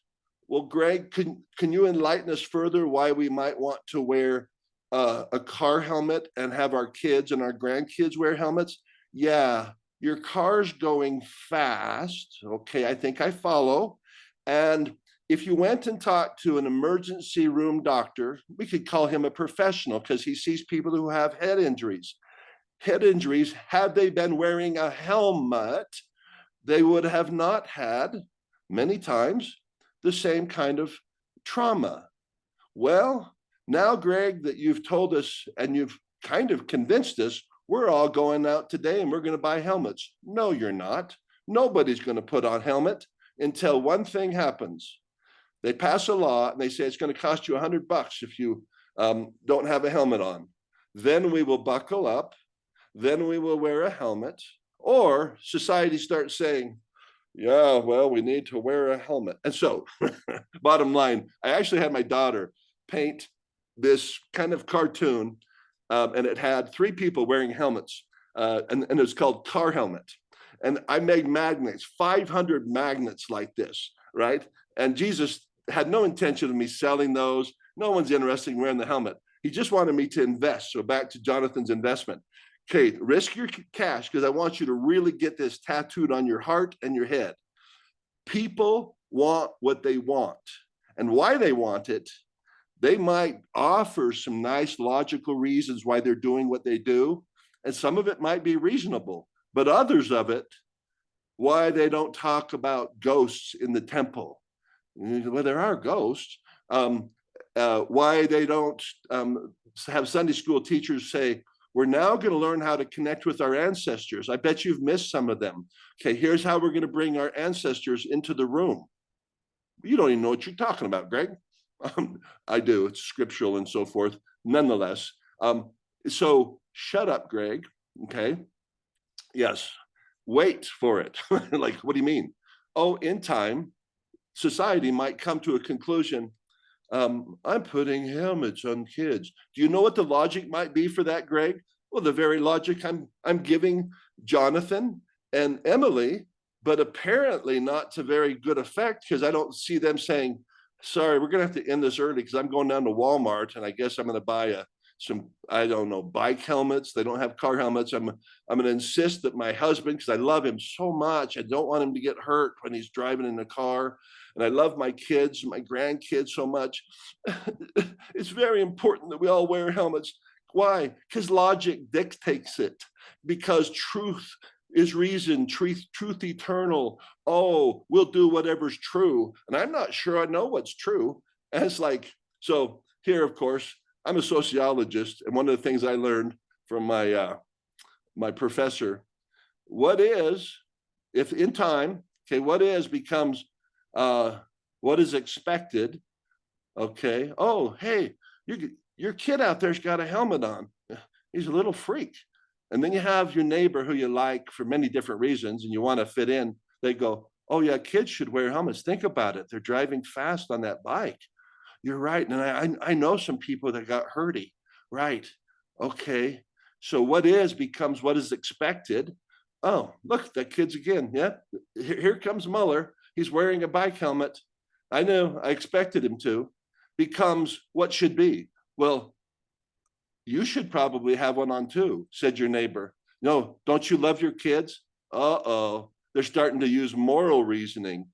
Well, Greg, can you enlighten us further why we might want to wear a car helmet and have our kids and our grandkids wear helmets? Yeah, your car's going fast. Okay, I think I follow. And if you went and talked to an emergency room doctor, we could call him a professional because he sees people who have head injuries. Head injuries, had they been wearing a helmet, they would have not had, many times, the same kind of trauma. Well, now, Greg, that you've told us and you've kind of convinced us, we're all going out today and we're going to buy helmets. No, you're not. Nobody's going to put on helmet until one thing happens. They pass a law and they say it's going to cost you $100 if you don't have a helmet on. Then we will buckle up. Then we will wear a helmet. Or society starts saying, yeah, well, we need to wear a helmet. And so, bottom line, I actually had my daughter paint this kind of cartoon, and it had 3 people wearing helmets, and it's called Car Helmet. And I made magnets, 500 magnets like this, right? And Jesus had no intention of me selling those. No one's interested in wearing the helmet. He just wanted me to invest. So back to Jonathan's investment. Okay, risk your cash because I want you to really get this tattooed on your heart and your head. People want what they want, and why they want it. They might offer some nice logical reasons why they're doing what they do, and some of it might be reasonable, but others of it, why they don't talk about ghosts in the temple. Well, there are ghosts. Why they don't have Sunday school teachers say, we're now going to learn how to connect with our ancestors. I bet you've missed some of them. Okay, here's how we're going to bring our ancestors into the room. You don't even know what you're talking about, Greg. I do. It's scriptural and so forth. Nonetheless, so shut up, Greg. Okay. Yes. Wait for it. Like, what do you mean? Oh, in time, society might come to a conclusion. I'm putting helmets on kids. Do you know what the logic might be for that, Greg? Well, the very logic I'm giving Jonathan and Emily, but apparently not to very good effect because I don't see them saying, sorry, we're going to have to end this early because I'm going down to Walmart and I guess I'm going to buy some, I don't know, bike helmets. They don't have car helmets. I'm going to insist that my husband, because I love him so much, I don't want him to get hurt when he's driving in the car. And I love my kids, my grandkids so much. It's very important that we all wear helmets. Why? Because logic dictates it. Because truth is reason, truth eternal. Oh, we'll do whatever's true. And I'm not sure I know what's true. And it's like, so here, of course, I'm a sociologist. And one of the things I learned from my professor, what is, if in time, okay, what is becomes what is expected. Okay. Oh, hey, your kid out there's got a helmet on. He's a little freak. And then you have your neighbor who you like for many different reasons and you want to fit in. They go, oh yeah, kids should wear helmets. Think about it. They're driving fast on that bike. You're right. And I know some people that got hurty. Right. Okay. So what is becomes what is expected. Oh, look, that kid's again. Yeah. Here comes Mueller. He's wearing a bike helmet. I know, I expected him to. Becomes what should be. Well, you should probably have one on too, said your neighbor. No, don't you love your kids? Uh-oh, they're starting to use moral reasoning.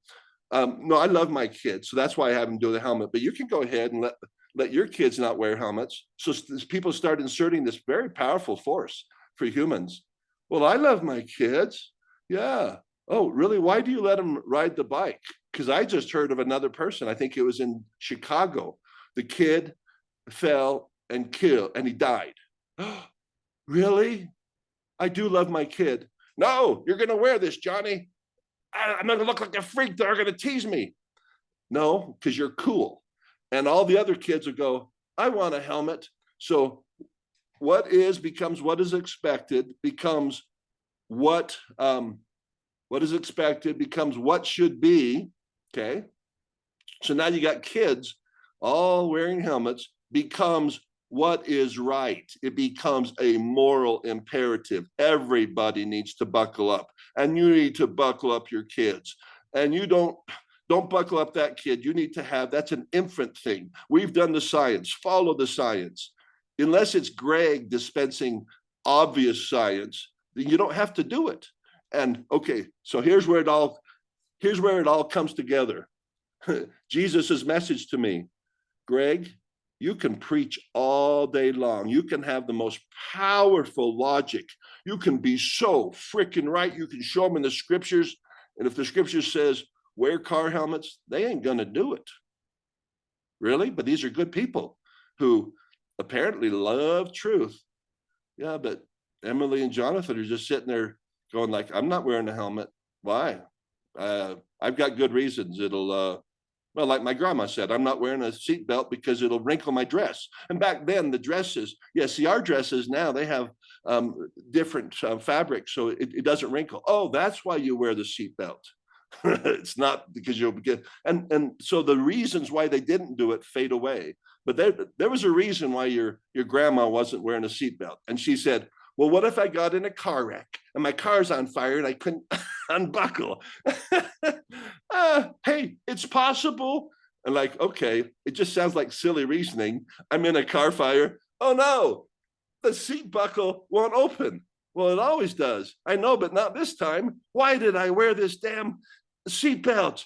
No, I love my kids, so that's why I have them do the helmet. But you can go ahead and let your kids not wear helmets. So people start inserting this very powerful force for humans. Well, I love my kids. Yeah. Oh, really? Why do you let them ride the bike? Because I just heard of another person. I think it was in Chicago. The kid fell and he died. Really? I do love my kid. No, you're going to wear this, Johnny. I'm going to look like a freak. They're going to tease me. No, because you're cool. And all the other kids will go, I want a helmet. So what is becomes what is expected, becomes what is expected, becomes what should be. Okay. So now you got kids all wearing helmets, becomes what is right. It becomes a moral imperative. Everybody needs to buckle up, and you need to buckle up your kids. And you don't buckle up that kid. You need to have, that's an infant thing. We've done the science, follow the science. Unless it's Greg dispensing obvious science, then you don't have to do it. And okay, so here's where it all comes together. Jesus's message to me, Greg, you can preach all day long. You can have the most powerful logic. You can be so freaking right. You can show them in the scriptures. And if the scripture says wear car helmets, they ain't going to do it. Really? But these are good people who apparently love truth. Yeah, but Emily and Jonathan are just sitting there going like, I'm not wearing a helmet. Why? I've got good reasons. It'll, well, like my grandma said, I'm not wearing a seatbelt because it'll wrinkle my dress. And back then the dresses, yeah, see our dresses now, they have different fabrics, so it doesn't wrinkle. Oh, that's why you wear the seatbelt. It's not because you'll get, and so the reasons why they didn't do it fade away. But there was a reason why your grandma wasn't wearing a seatbelt. And she said, well, what if I got in a car wreck and my car's on fire and I couldn't unbuckle? Hey, it's possible. And like, okay, it just sounds like silly reasoning. I'm in a car fire. Oh no, the seat buckle won't open. Well, it always does. I know, but not this time. Why did I wear this damn seatbelt?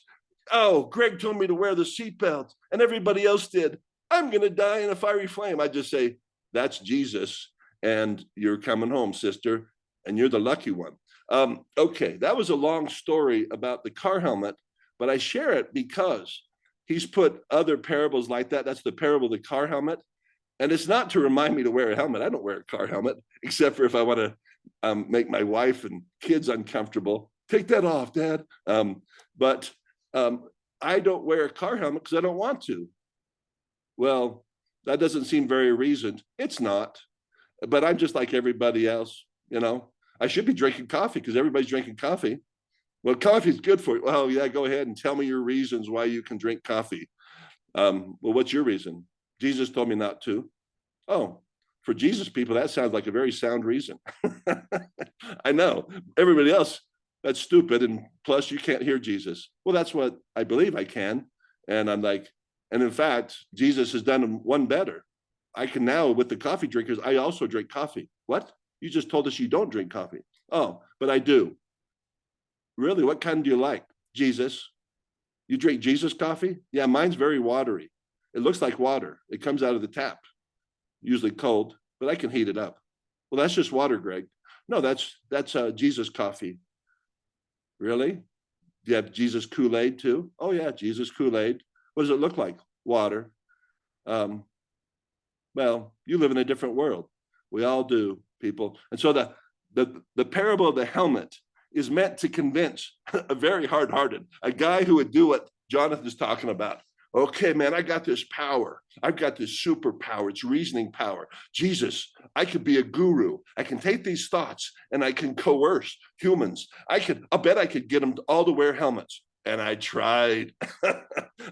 Oh, Greg told me to wear the seatbelt and everybody else did. I'm going to die in a fiery flame. I just say, that's Jesus. And you're coming home, sister, and you're the lucky one. Okay, that was a long story about the car helmet, but I share it because he's put other parables like that. That's the parable of the car helmet. And it's not to remind me to wear a helmet. I don't wear a car helmet, except for if I want to make my wife and kids uncomfortable. Take that off, Dad. But I don't wear a car helmet because I don't want to. Well, that doesn't seem very reasoned. It's not. But I'm just like everybody else, you know. I should be drinking coffee because everybody's drinking coffee. Well, coffee is good for you. Well, yeah, go ahead and tell me your reasons why you can drink coffee. Well, what's your reason? Jesus told me not to. Oh, for Jesus people, that sounds like a very sound reason. I know. Everybody else, that's stupid. And plus, you can't hear Jesus. Well, that's what I believe I can. And I'm like, and in fact, Jesus has done one better. I can now, with the coffee drinkers, I also drink coffee. What? You just told us you don't drink coffee. Oh, but I do. Really? What kind do you like? Jesus. You drink Jesus coffee? Yeah, mine's very watery. It looks like water. It comes out of the tap, usually cold, but I can heat it up. Well, that's just water, Greg. No, that's Jesus coffee. Really? Do you have Jesus Kool-Aid too? Oh yeah, Jesus Kool-Aid. What does it look like? Water. Well, you live in a different world. We all do, people. And so the parable of the helmet is meant to convince a very hard-hearted, a guy who would do what Jonathan's talking about. Okay, man, I got this power. I've got this superpower. It's reasoning power. Jesus, I could be a guru. I can take these thoughts and I can coerce humans. I'll bet I could get them all to wear helmets. And I tried.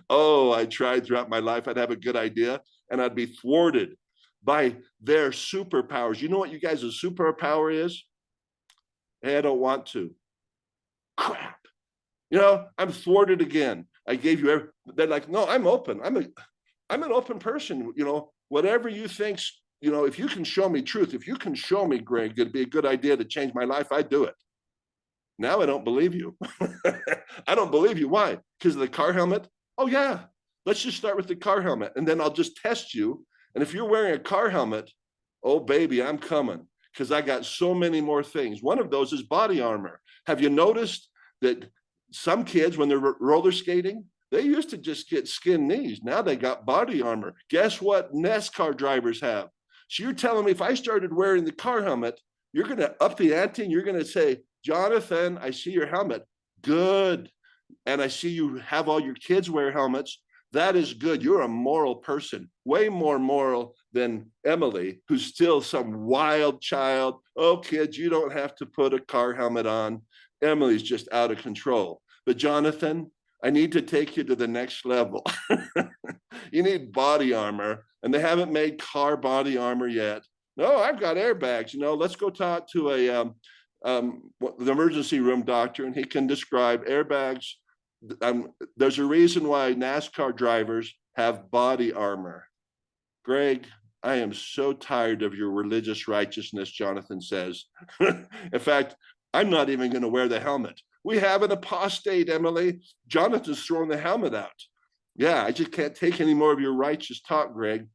Oh, I tried throughout my life. I'd have a good idea and I'd be thwarted by their superpowers. You know what you guys' superpower is? Hey, I don't want to. Crap. You know, I'm thwarted again. I gave you they're like, no, I'm open. I'm an open person. You know, whatever you think's, you know, if you can show me truth, if you can show me, Greg, it'd be a good idea to change my life, I'd do it. Now I don't believe you. I don't believe you. Why? Because of the car helmet? Oh yeah. Let's just start with the car helmet and then I'll just test you. And if you're wearing a car helmet, oh baby, I'm coming because I got so many more things. One of those is body armor. Have you noticed that some kids, when they're roller skating, they used to just get skin knees. Now they got body armor. Guess what NASCAR drivers have? So you're telling me if I started wearing the car helmet, you're going to up the ante and you're going to say, Jonathan, I see your helmet. Good. And I see you have all your kids wear helmets. That is good. You're a moral person, way more moral than Emily, who's still some wild child. Oh, kids, you don't have to put a car helmet on. Emily's just out of control. But Jonathan, I need to take you to the next level. You need body armor, and they haven't made car body armor yet. No, I've got airbags. You know, let's go talk to the emergency room doctor, and he can describe airbags. There's a reason why NASCAR drivers have body armor. Greg, I am so tired of your religious righteousness, Jonathan says. In fact, I'm not even going to wear the helmet. We have an apostate, Emily. Jonathan's throwing the helmet out. Yeah, I just can't take any more of your righteous talk, Greg.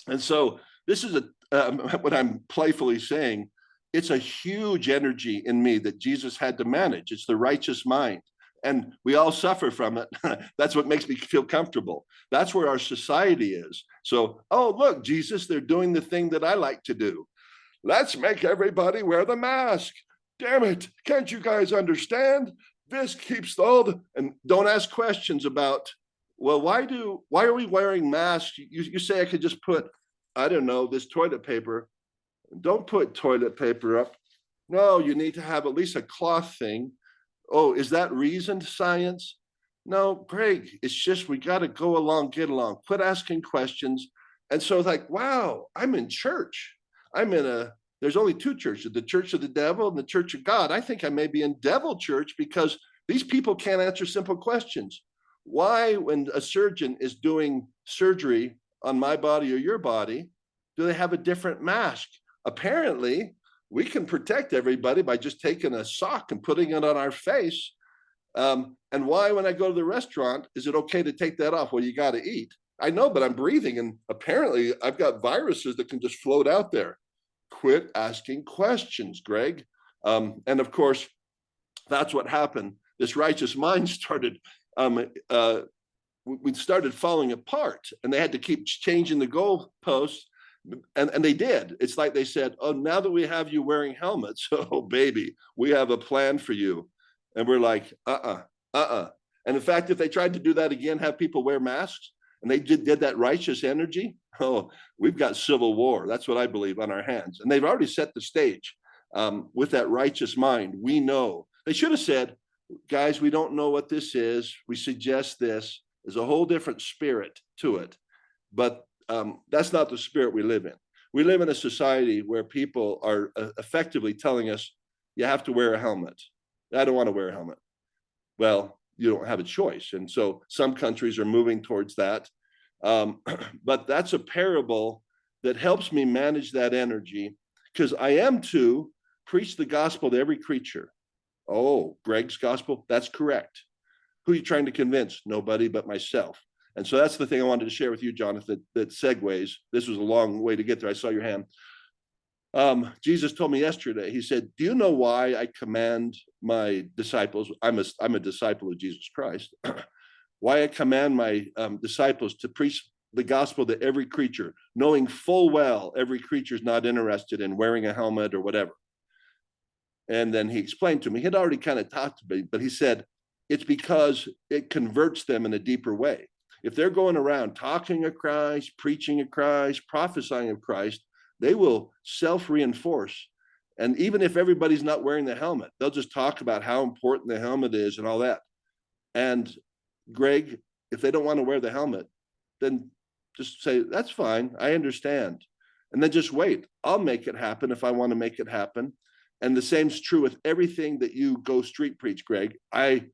And so this is what I'm playfully saying. It's a huge energy in me that Jesus had to manage. It's the righteous mind. And we all suffer from it. That's what makes me feel comfortable. That's where our society is. So, oh, look, Jesus, they're doing the thing that I like to do. Let's make everybody wear the mask. Damn it. Can't you guys understand? This keeps and don't ask questions about, well, why are we wearing masks? You say I could just put, I don't know, this toilet paper. Don't put toilet paper up. No, you need to have at least a cloth thing. Oh, is that reasoned science? No, Greg, it's just we got to go along, get along, quit asking questions. And so it's like, wow, I'm in church. There's only two churches, the church of the devil and the church of God. I think I may be in devil church because these people can't answer simple questions. Why, when a surgeon is doing surgery on my body or your body, do they have a different mask? Apparently, we can protect everybody by just taking a sock and putting it on our face. And why, when I go to the restaurant, is it okay to take that off? Well, you got to eat. I know, but I'm breathing, and apparently I've got viruses that can just float out there. Quit asking questions, Greg. And of course, that's what happened. This righteous mind started, we started falling apart, and they had to keep changing the goalposts. And they did. It's like they said, oh, now that we have you wearing helmets, oh, baby, we have a plan for you. And we're like, And in fact, if they tried to do that again, have people wear masks, and they did that righteous energy, oh, we've got civil war. That's what I believe on our hands. And they've already set the stage with that righteous mind. We know. They should have said, guys, we don't know what this is. We suggest this. There's a whole different spirit to it. But that's not the spirit we live in. We live in a society where people are effectively telling us, you have to wear a helmet. I don't want to wear a helmet. Well, you don't have a choice. And so some countries are moving towards that. But that's a parable that helps me manage that energy, because I am to preach the gospel to every creature. Oh, Greg's gospel? That's correct. Who are you trying to convince? Nobody but myself. And so that's the thing I wanted to share with you, Jonathan, that segues. This was a long way to get there. I saw your hand. Jesus told me yesterday, he said, do you know why I command my disciples? I'm a disciple of Jesus Christ. Why I command my disciples to preach the gospel to every creature, knowing full well every creature is not interested in wearing a helmet or whatever. And then he explained to me, he'd already kind of talked to me, but he said, it's because it converts them in a deeper way. If they're going around talking of Christ, preaching of Christ, prophesying of Christ, they will self-reinforce. And even if everybody's not wearing the helmet, they'll just talk about how important the helmet is and all that. And Greg, if they don't want to wear the helmet, then just say, that's fine, I understand. And then just wait. I'll make it happen if I want to make it happen. And the same is true with everything that you go street preach, Greg. I'm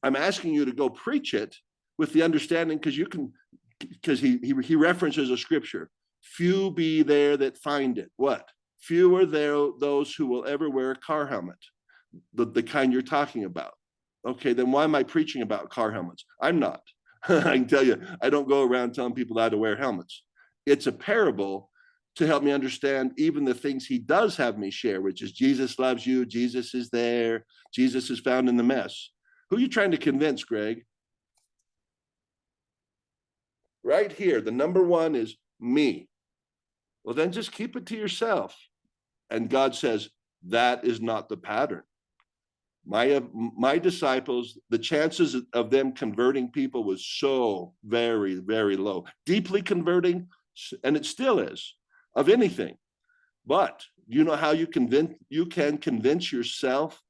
asking you to go preach it with the understanding, because he references a scripture. Few be there that find it. What? Few are there those who will ever wear a car helmet, the kind you're talking about. Okay, then why am I preaching about car helmets? I'm not. I can tell you, I don't go around telling people how to wear helmets. It's a parable to help me understand even the things he does have me share, which is Jesus loves you, Jesus is there, Jesus is found in the mess. Who are you trying to convince, Greg? Right here, the number one is me. Well, then just keep it to yourself. And God says, that is not the pattern. My disciples, the chances of them converting people was so very, very low. Deeply converting, and it still is, of anything. But you know how you can convince yourself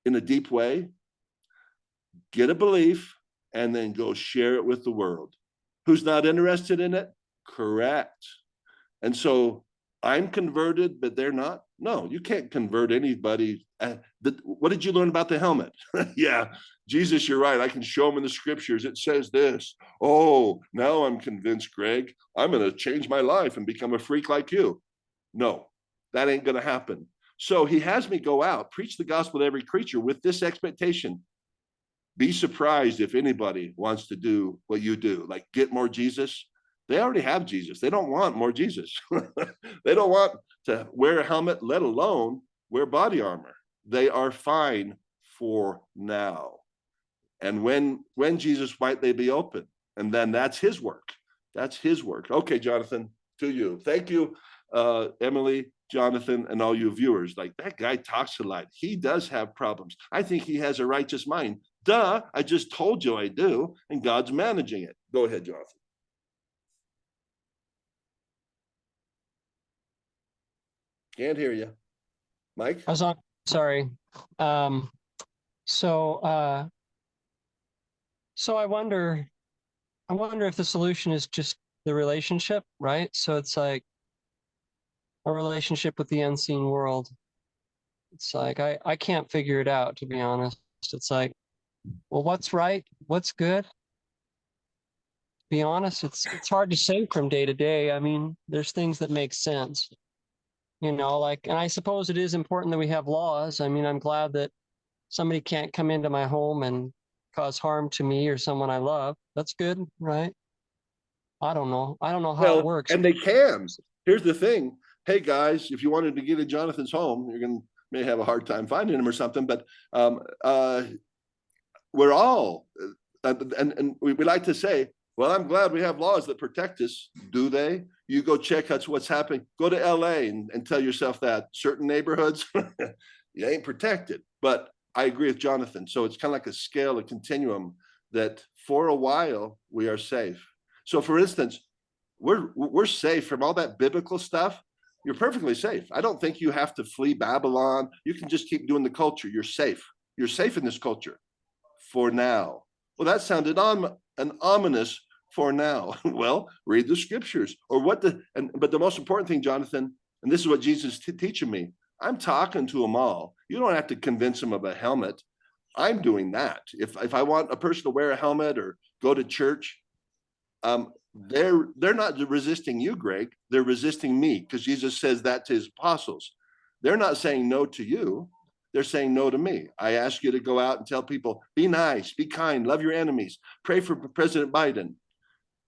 in a deep way? Get a belief and then go share it with the world. Who's not interested in it? Correct. And so I'm converted, but they're not. No, you can't convert anybody. What did you learn about the helmet? Yeah, Jesus, you're right. I can show them in the scriptures. It says this. Oh, now I'm convinced, Greg. I'm going to change my life and become a freak like you. No, that ain't going to happen. So he has me go out, preach the gospel to every creature with this expectation. Be surprised if anybody wants to do what you do, like get more Jesus. They already have Jesus. They don't want more Jesus. They don't want to wear a helmet, let alone wear body armor. They are fine for now. And when Jesus might they be open? And then that's his work. That's his work. Okay, Jonathan, to you. Thank you, Emily, Jonathan, and all you viewers. Like, that guy talks a lot. He does have problems. I think he has a righteous mind. Duh, I just told you I do, and God's managing it. Go ahead, Jonathan. Can't hear you. Mike? I was on, sorry. Um, so, so I wonder if the solution is just the relationship, right? So it's like a relationship with the unseen world. It's like, I can't figure it out, to be honest. It's like, well, what's right? What's good? To be honest, it's hard to say from day to day. I mean, there's things that make sense, you know, like, and I suppose it is important that we have laws. I mean, I'm glad that somebody can't come into my home and cause harm to me or someone I love. That's good, right? I don't know. I don't know how it works. And they can. Here's the thing. Hey guys, if you wanted to get in Jonathan's home, you're gonna may have a hard time finding him or something, but we're all and we like to say, well, I'm glad we have laws that protect us. Do they? You go check out what's happening. Go to LA and tell yourself that certain neighborhoods, you ain't protected. But I agree with Jonathan. So it's kind of like a scale, a continuum that for a while we are safe. So for instance, we're safe from all that biblical stuff. You're perfectly safe. I don't think you have to flee Babylon. You can just keep doing the culture. You're safe. You're safe in this culture for now. Well, that sounded an ominous for now. Well, read the scriptures or but the most important thing, Jonathan, and this is what Jesus is teaching me. I'm talking to them all. You don't have to convince them of a helmet. I'm doing that. If I want a person to wear a helmet or go to church, they're not resisting you, Greg. They're resisting me because Jesus says that to his apostles. They're not saying no to you. They're saying no to me. I ask you to go out and tell people, be nice, be kind, love your enemies, pray for President Biden.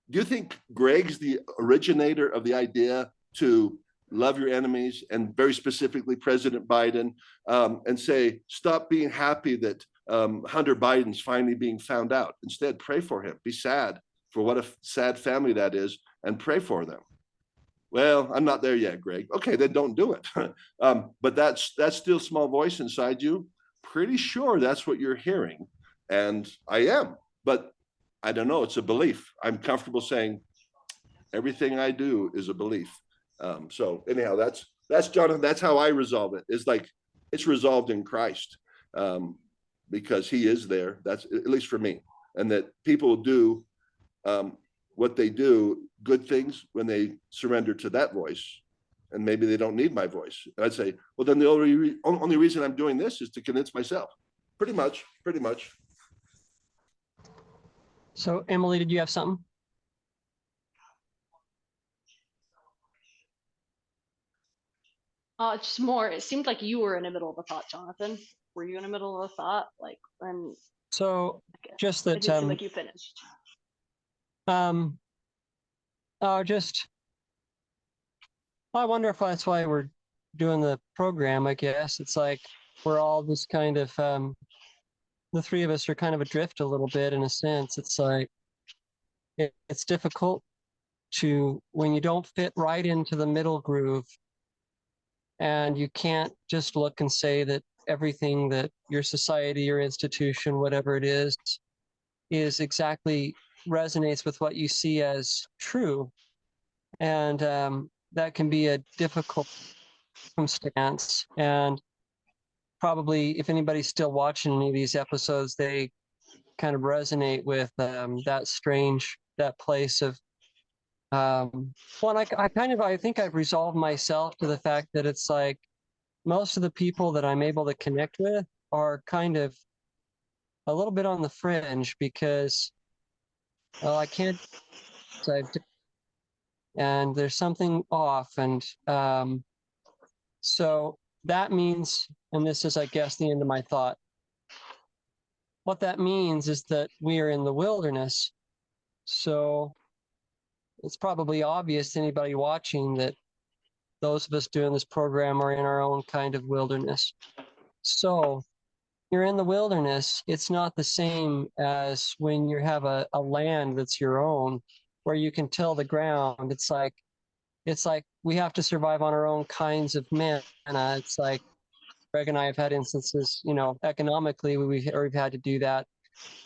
Do you think Greg's the originator of the idea to love your enemies and very specifically President Biden, and say, stop being happy that Hunter Biden's finally being found out. Instead, pray for him. Be sad for what a sad family that is and pray for them. Well, I'm not there yet, Greg. Okay, then don't do it. But that's still small voice inside you. Pretty sure that's what you're hearing. And I am, but I don't know. It's a belief. I'm comfortable saying everything I do is a belief. So anyhow, that's Jonathan. That's how I resolve it. It's like it's resolved in Christ, because he is there. That's at least for me. And that people do what they do, good things, when they surrender to that voice, and maybe they don't need my voice. And I'd say, well, then the only reason I'm doing this is to convince myself. Pretty much. So, Emily, did you have something? Just more. It seemed like you were in the middle of a thought, Jonathan. Were you in the middle of a thought? Like, when? So, Okay. just It that, didn't seem like you finished. just, I wonder if that's why we're doing the program, I guess. It's like we're all just kind of, the three of us are kind of adrift a little bit in a sense. It's like, it's difficult when you don't fit right into the middle groove, and you can't just look and say that everything that your society, your institution, whatever it is exactly resonates with what you see as true. And that can be a difficult circumstance. And probably if anybody's still watching any of these episodes, they kind of resonate with that place of, well, I think I've resolved myself to the fact that it's like most of the people that I'm able to connect with are kind of a little bit on the fringe because, well, I can't, and there's something off. And so that means, and this is, I guess, the end of my thought. What that means is that we are in the wilderness. So it's probably obvious to anybody watching that those of us doing this program are in our own kind of wilderness. So you're in the wilderness. It's not the same as when you have a land that's your own, where you can till the ground. It's like we have to survive on our own kinds of manna. It's like Greg and I have had instances, economically we've had to do that.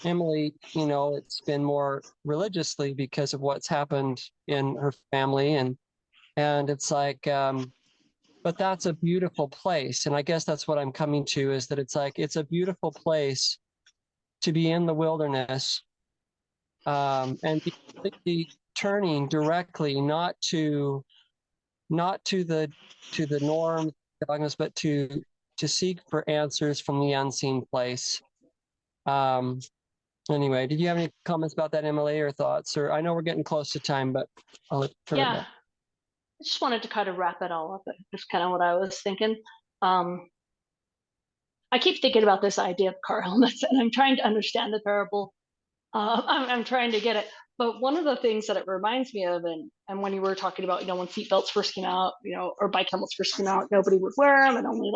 Emily, it's been more religiously because of what's happened in her family, and it's like, but that's a beautiful place, and I guess that's what I'm coming to, is that it's a beautiful place to be in the wilderness, and be turning directly, not to the norm dogmas, but to seek for answers from the unseen place. Anyway, did you have any comments about that, Emily, or thoughts? Or I know we're getting close to time, but I'll turn it Yeah, back. I just wanted to kind of wrap it all up. Just kind of what I was thinking. I keep thinking about this idea of car helmets, and I'm trying to understand the parable. I'm trying to get it. But one of the things that it reminds me of, and when you were talking about, when seatbelts first came out, or bike helmets first came out, nobody would wear them, and only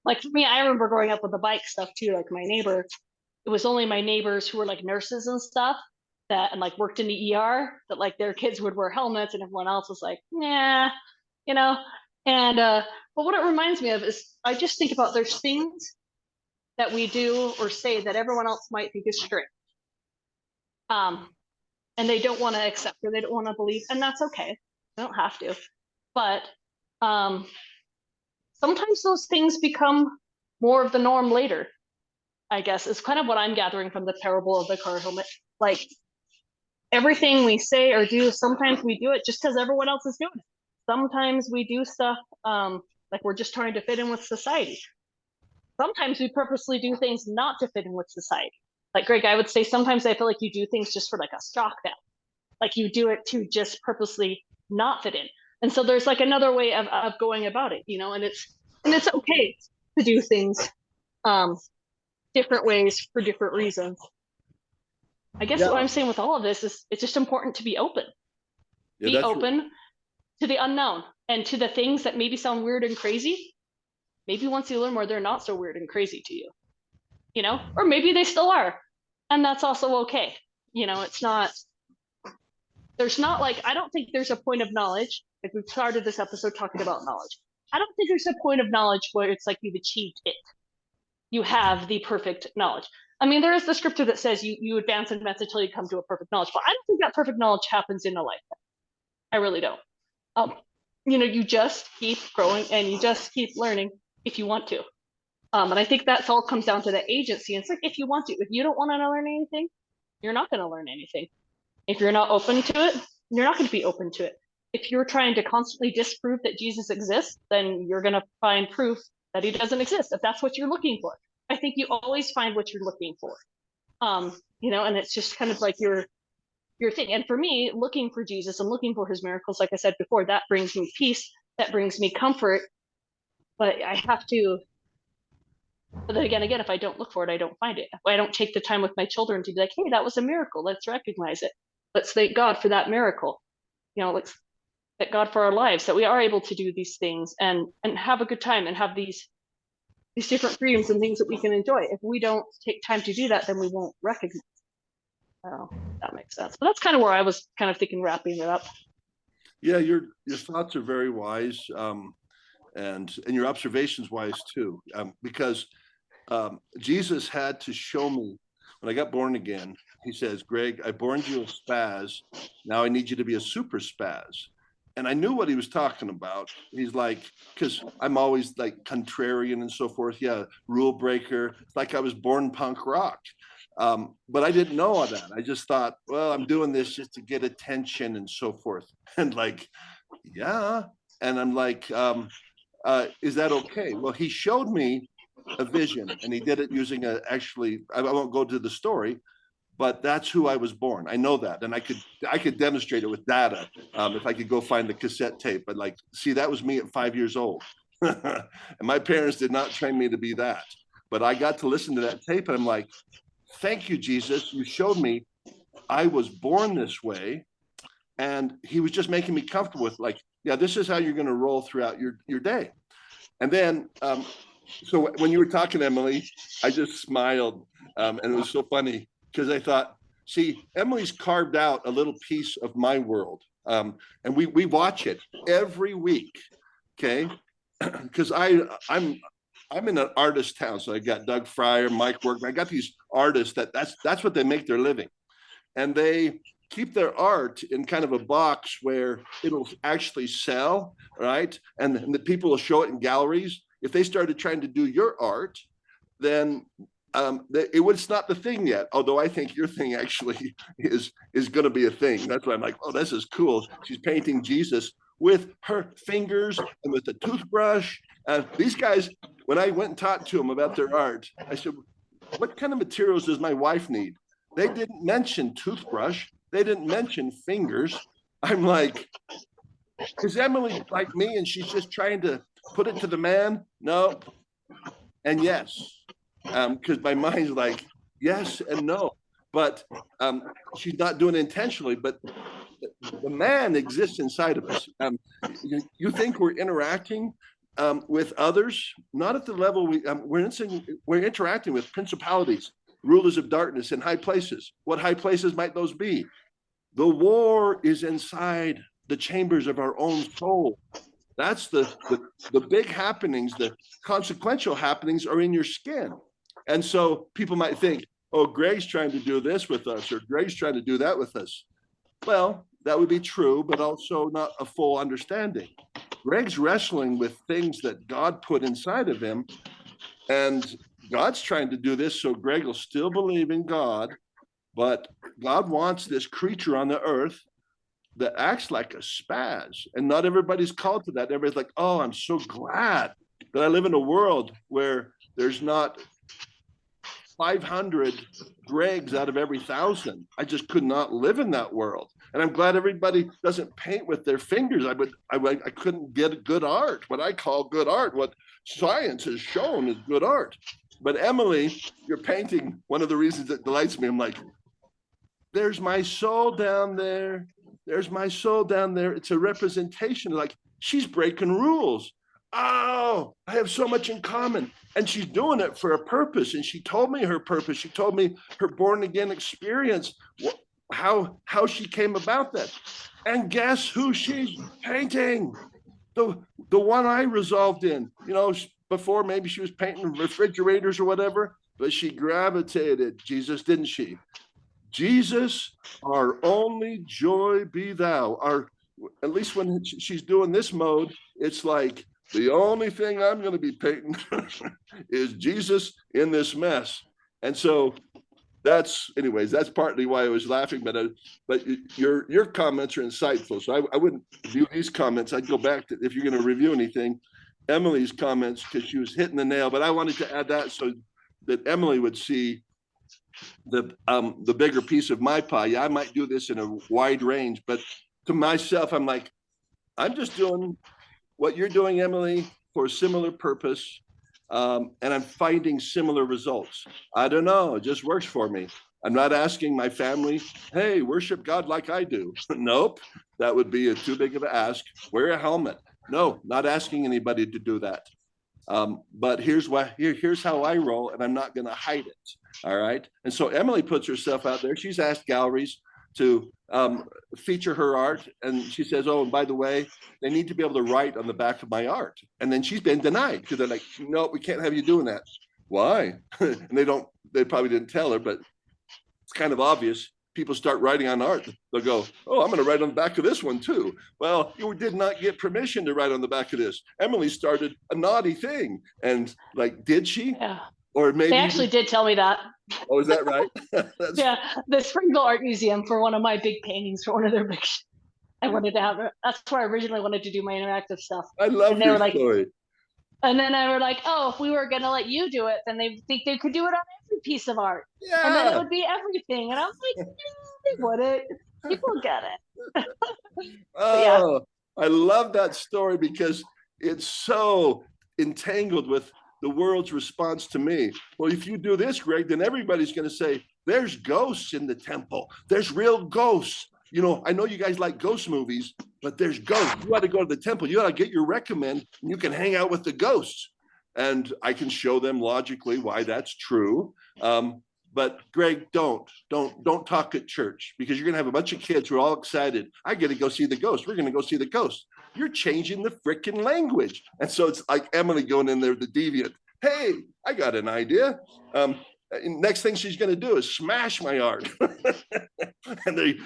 like for me, I remember growing up with the bike stuff too. Like my neighbor, it was only my neighbors who were like nurses and stuff and like worked in the ER that like their kids would wear helmets, and everyone else was like, nah, you know. And but what it reminds me of is I just think about there's things that we do or say that everyone else might think is strange. And they don't want to accept or they don't want to believe, and that's okay. They don't have to. But sometimes those things become more of the norm later, I guess, is kind of what I'm gathering from the parable of the car helmet. Like everything we say or do, sometimes we do it just because everyone else is doing it. Sometimes we do stuff like we're just trying to fit in with society. Sometimes we purposely do things not to fit in with society. Like Greg, I would say sometimes I feel like you do things just for like a stock value. Like you do it to just purposely not fit in. And so there's like another way of going about it, and it's okay to do things different ways for different reasons. I guess what I'm saying with all of this is it's just important to be open. Be open to the unknown and to the things that maybe sound weird and crazy. Maybe once you learn more, they're not so weird and crazy to you, or maybe they still are. And that's also okay. It's not, there's not like, I don't think there's a point of knowledge. Like we've started this episode talking about knowledge. I don't think there's a point of knowledge where it's like you've achieved it. You have the perfect knowledge. I mean, there is the scripture that says you advance in advance until you come to a perfect knowledge, but I don't think that perfect knowledge happens in a lifetime. I really don't. You just keep growing and you just keep learning if you want to. And I think that's all comes down to the agency. It's like if you want to. If you don't want to learn anything, you're not going to learn anything. If you're not open to it, you're not going to be open to it. If you're trying to constantly disprove that Jesus exists, then you're going to find proof that he doesn't exist, if that's what you're looking for. I think you always find what you're looking for. And it's just kind of like your thing. And for me, looking for Jesus and looking for his miracles, like I said before, that brings me peace, that brings me comfort. But I have to, but then again, if I don't look for it, I don't find it. If I don't take the time with my children to be like, hey, that was a miracle, let's recognize it. Let's thank God for that miracle. Let's thank God for our lives, that we are able to do these things and have a good time and have these different freedoms and things that we can enjoy. If we don't take time to do that, then we won't recognize. I don't know if that makes sense. But that's kind of where I was kind of thinking, wrapping it up. Yeah, your thoughts are very wise, and your observations wise too, because Jesus had to show me when I got born again. He says, Greg, I born you a spaz. Now I need you to be a super spaz. And I knew what he was talking about. He's like, because I'm always like contrarian and so forth. Yeah, rule breaker. It's like I was born punk rock. But I didn't know all that. I just thought, well, I'm doing this just to get attention and so forth. And like, yeah. And I'm like, is that okay? Well, he showed me a vision, and he did it using actually, I won't go to the story, but that's who I was born. I know that, and I could demonstrate it with data if I could go find the cassette tape. But like, see, that was me at 5 years old. and my parents did not train me to be that. But I got to listen to that tape and I'm like, thank you, Jesus. You showed me I was born this way. And he was just making me comfortable with like, yeah, this is how you're going to roll throughout your day. And then, so when you were talking, Emily, I just smiled. And it was so funny because I thought, see, Emily's carved out a little piece of my world. And we watch it every week. Okay. Because I'm in an artist town. So I got Doug Fryer, Mike Workman. I got these artists that's what they make their living. And they keep their art in kind of a box where it'll actually sell, right? And the people will show it in galleries. If they started trying to do your art, then it's not the thing yet. Although I think your thing actually is going to be a thing. That's why I'm like, oh, this is cool. She's painting Jesus with her fingers and with a toothbrush. These guys, when I went and talked to them about their art, I said, what kind of materials does my wife need? They didn't mention toothbrush. They didn't mention fingers. I'm like, is Emily like me and she's just trying to put it to the man? No. And yes. Because my mind's like, yes and no. But she's not doing it intentionally. But the man exists inside of us. You think we're interacting with others? Not at the level we're interacting with principalities, rulers of darkness in high places. What high places might those be? The war is inside the chambers of our own soul. That's the big happenings, the consequential happenings are in your skin. And so people might think, oh, Greg's trying to do this with us, or Greg's trying to do that with us. Well, that would be true, but also not a full understanding. Greg's wrestling with things that God put inside of him, and God's trying to do this so Greg will still believe in God, but God wants this creature on the earth that acts like a spaz, and not everybody's called to that. Everybody's like, oh, I'm so glad that I live in a world where there's not 500 Gregs out of every 1,000. I just could not live in that world. And I'm glad everybody doesn't paint with their fingers. I couldn't get good art, what I call good art, what science has shown is good art. But Emily, you're painting, one of the reasons that delights me, I'm like, there's my soul down there. There's my soul down there. It's a representation, like she's breaking rules. Oh, I have so much in common. And she's doing it for a purpose. And she told me her purpose. She told me her born again experience, how she came about that. And guess who she's painting? The one I resolved in. You know, before maybe she was painting refrigerators or whatever, but she gravitated, Jesus, didn't she? Jesus, our only joy be thou. At least when she's doing this mode, it's like, the only thing I'm going to be painting is Jesus in this mess. And so that's partly why I was laughing, but your comments are insightful. So I wouldn't view these comments. I'd go back to, if you're going to review anything, Emily's comments, because she was hitting the nail, but I wanted to add that so that Emily would see the bigger piece of my pie. Yeah, I might do this in a wide range, but to myself, I'm like, I'm just doing what you're doing, Emily, for a similar purpose. And I'm finding similar results. I don't know, it just works for me. I'm not asking my family, hey, worship God like I do. Nope, that would be too big of an ask. Wear a helmet. No, not asking anybody to do that. But here's how I roll, and I'm not going to hide it. All right. And so Emily puts herself out there. She's asked galleries to feature her art. And she says, oh, and by the way, they need to be able to write on the back of my art. And then she's been denied because they're like, no, we can't have you doing that. Why? And they probably didn't tell her, but it's kind of obvious. People start writing on art. They'll go, oh, I'm going to write on the back of this one too. Well, you did not get permission to write on the back of this. Emily started a naughty thing. And like, did she? Yeah. Or maybe they actually did tell me that. Oh, is that right? Yeah, the Springville Art Museum, for one of my big paintings, for one of their big, I wanted to have. That's where I originally wanted to do my interactive stuff. I love your story. And then I were like, oh, if we were gonna let you do it, then they think they could do it on every piece of art. Yeah. And then it would be everything. And I was like, they wouldn't. People get it. Oh, yeah. I love that story because it's so entangled with the world's response to me. Well, if you do this, Greg, then everybody's going to say, there's ghosts in the temple. There's real ghosts. You know, I know you guys like ghost movies, but there's ghosts. You ought to go to the temple. You ought to get your recommend, and you can hang out with the ghosts. And I can show them logically why that's true. But Greg, don't talk at church, because you're gonna have a bunch of kids who are all excited. I get to go see the ghost. We're gonna go see the ghost. You're changing the freaking language. And so it's like Emily going in there, the deviant. Hey, I got an idea. Next thing she's going to do is smash my art. And they,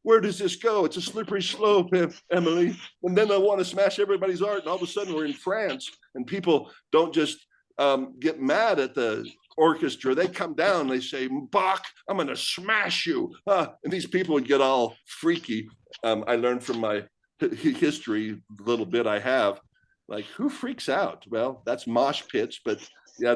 where does this go? It's a slippery slope, Emily. And then they want to smash everybody's art. And all of a sudden we're in France, and people don't just get mad at the orchestra. They come down, they say, Bach, I'm going to smash you. And these people would get all freaky. I learned from my history, little bit I have, like, who freaks out? Well, that's mosh pits, but yeah,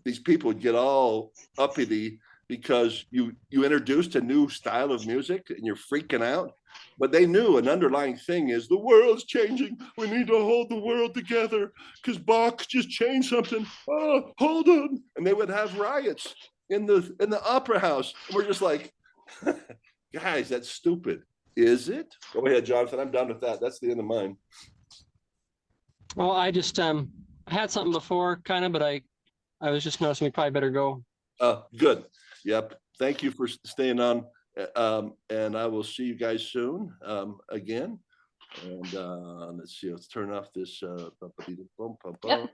these people would get all uppity because you introduced a new style of music and you're freaking out. But they knew an underlying thing is the world's changing. We need to hold the world together because Bach just changed something. Oh, hold on. And they would have riots in the opera house. And we're just like, guys, that's stupid. Is it? Go ahead, Jonathan. I'm done with that. That's the end of mine. Well, I just I had something before, kind of, but I was just noticing we probably better go. Good. Yep. Thank you for staying on. And I will see you guys soon again. And let's see. Let's turn off this. Yep.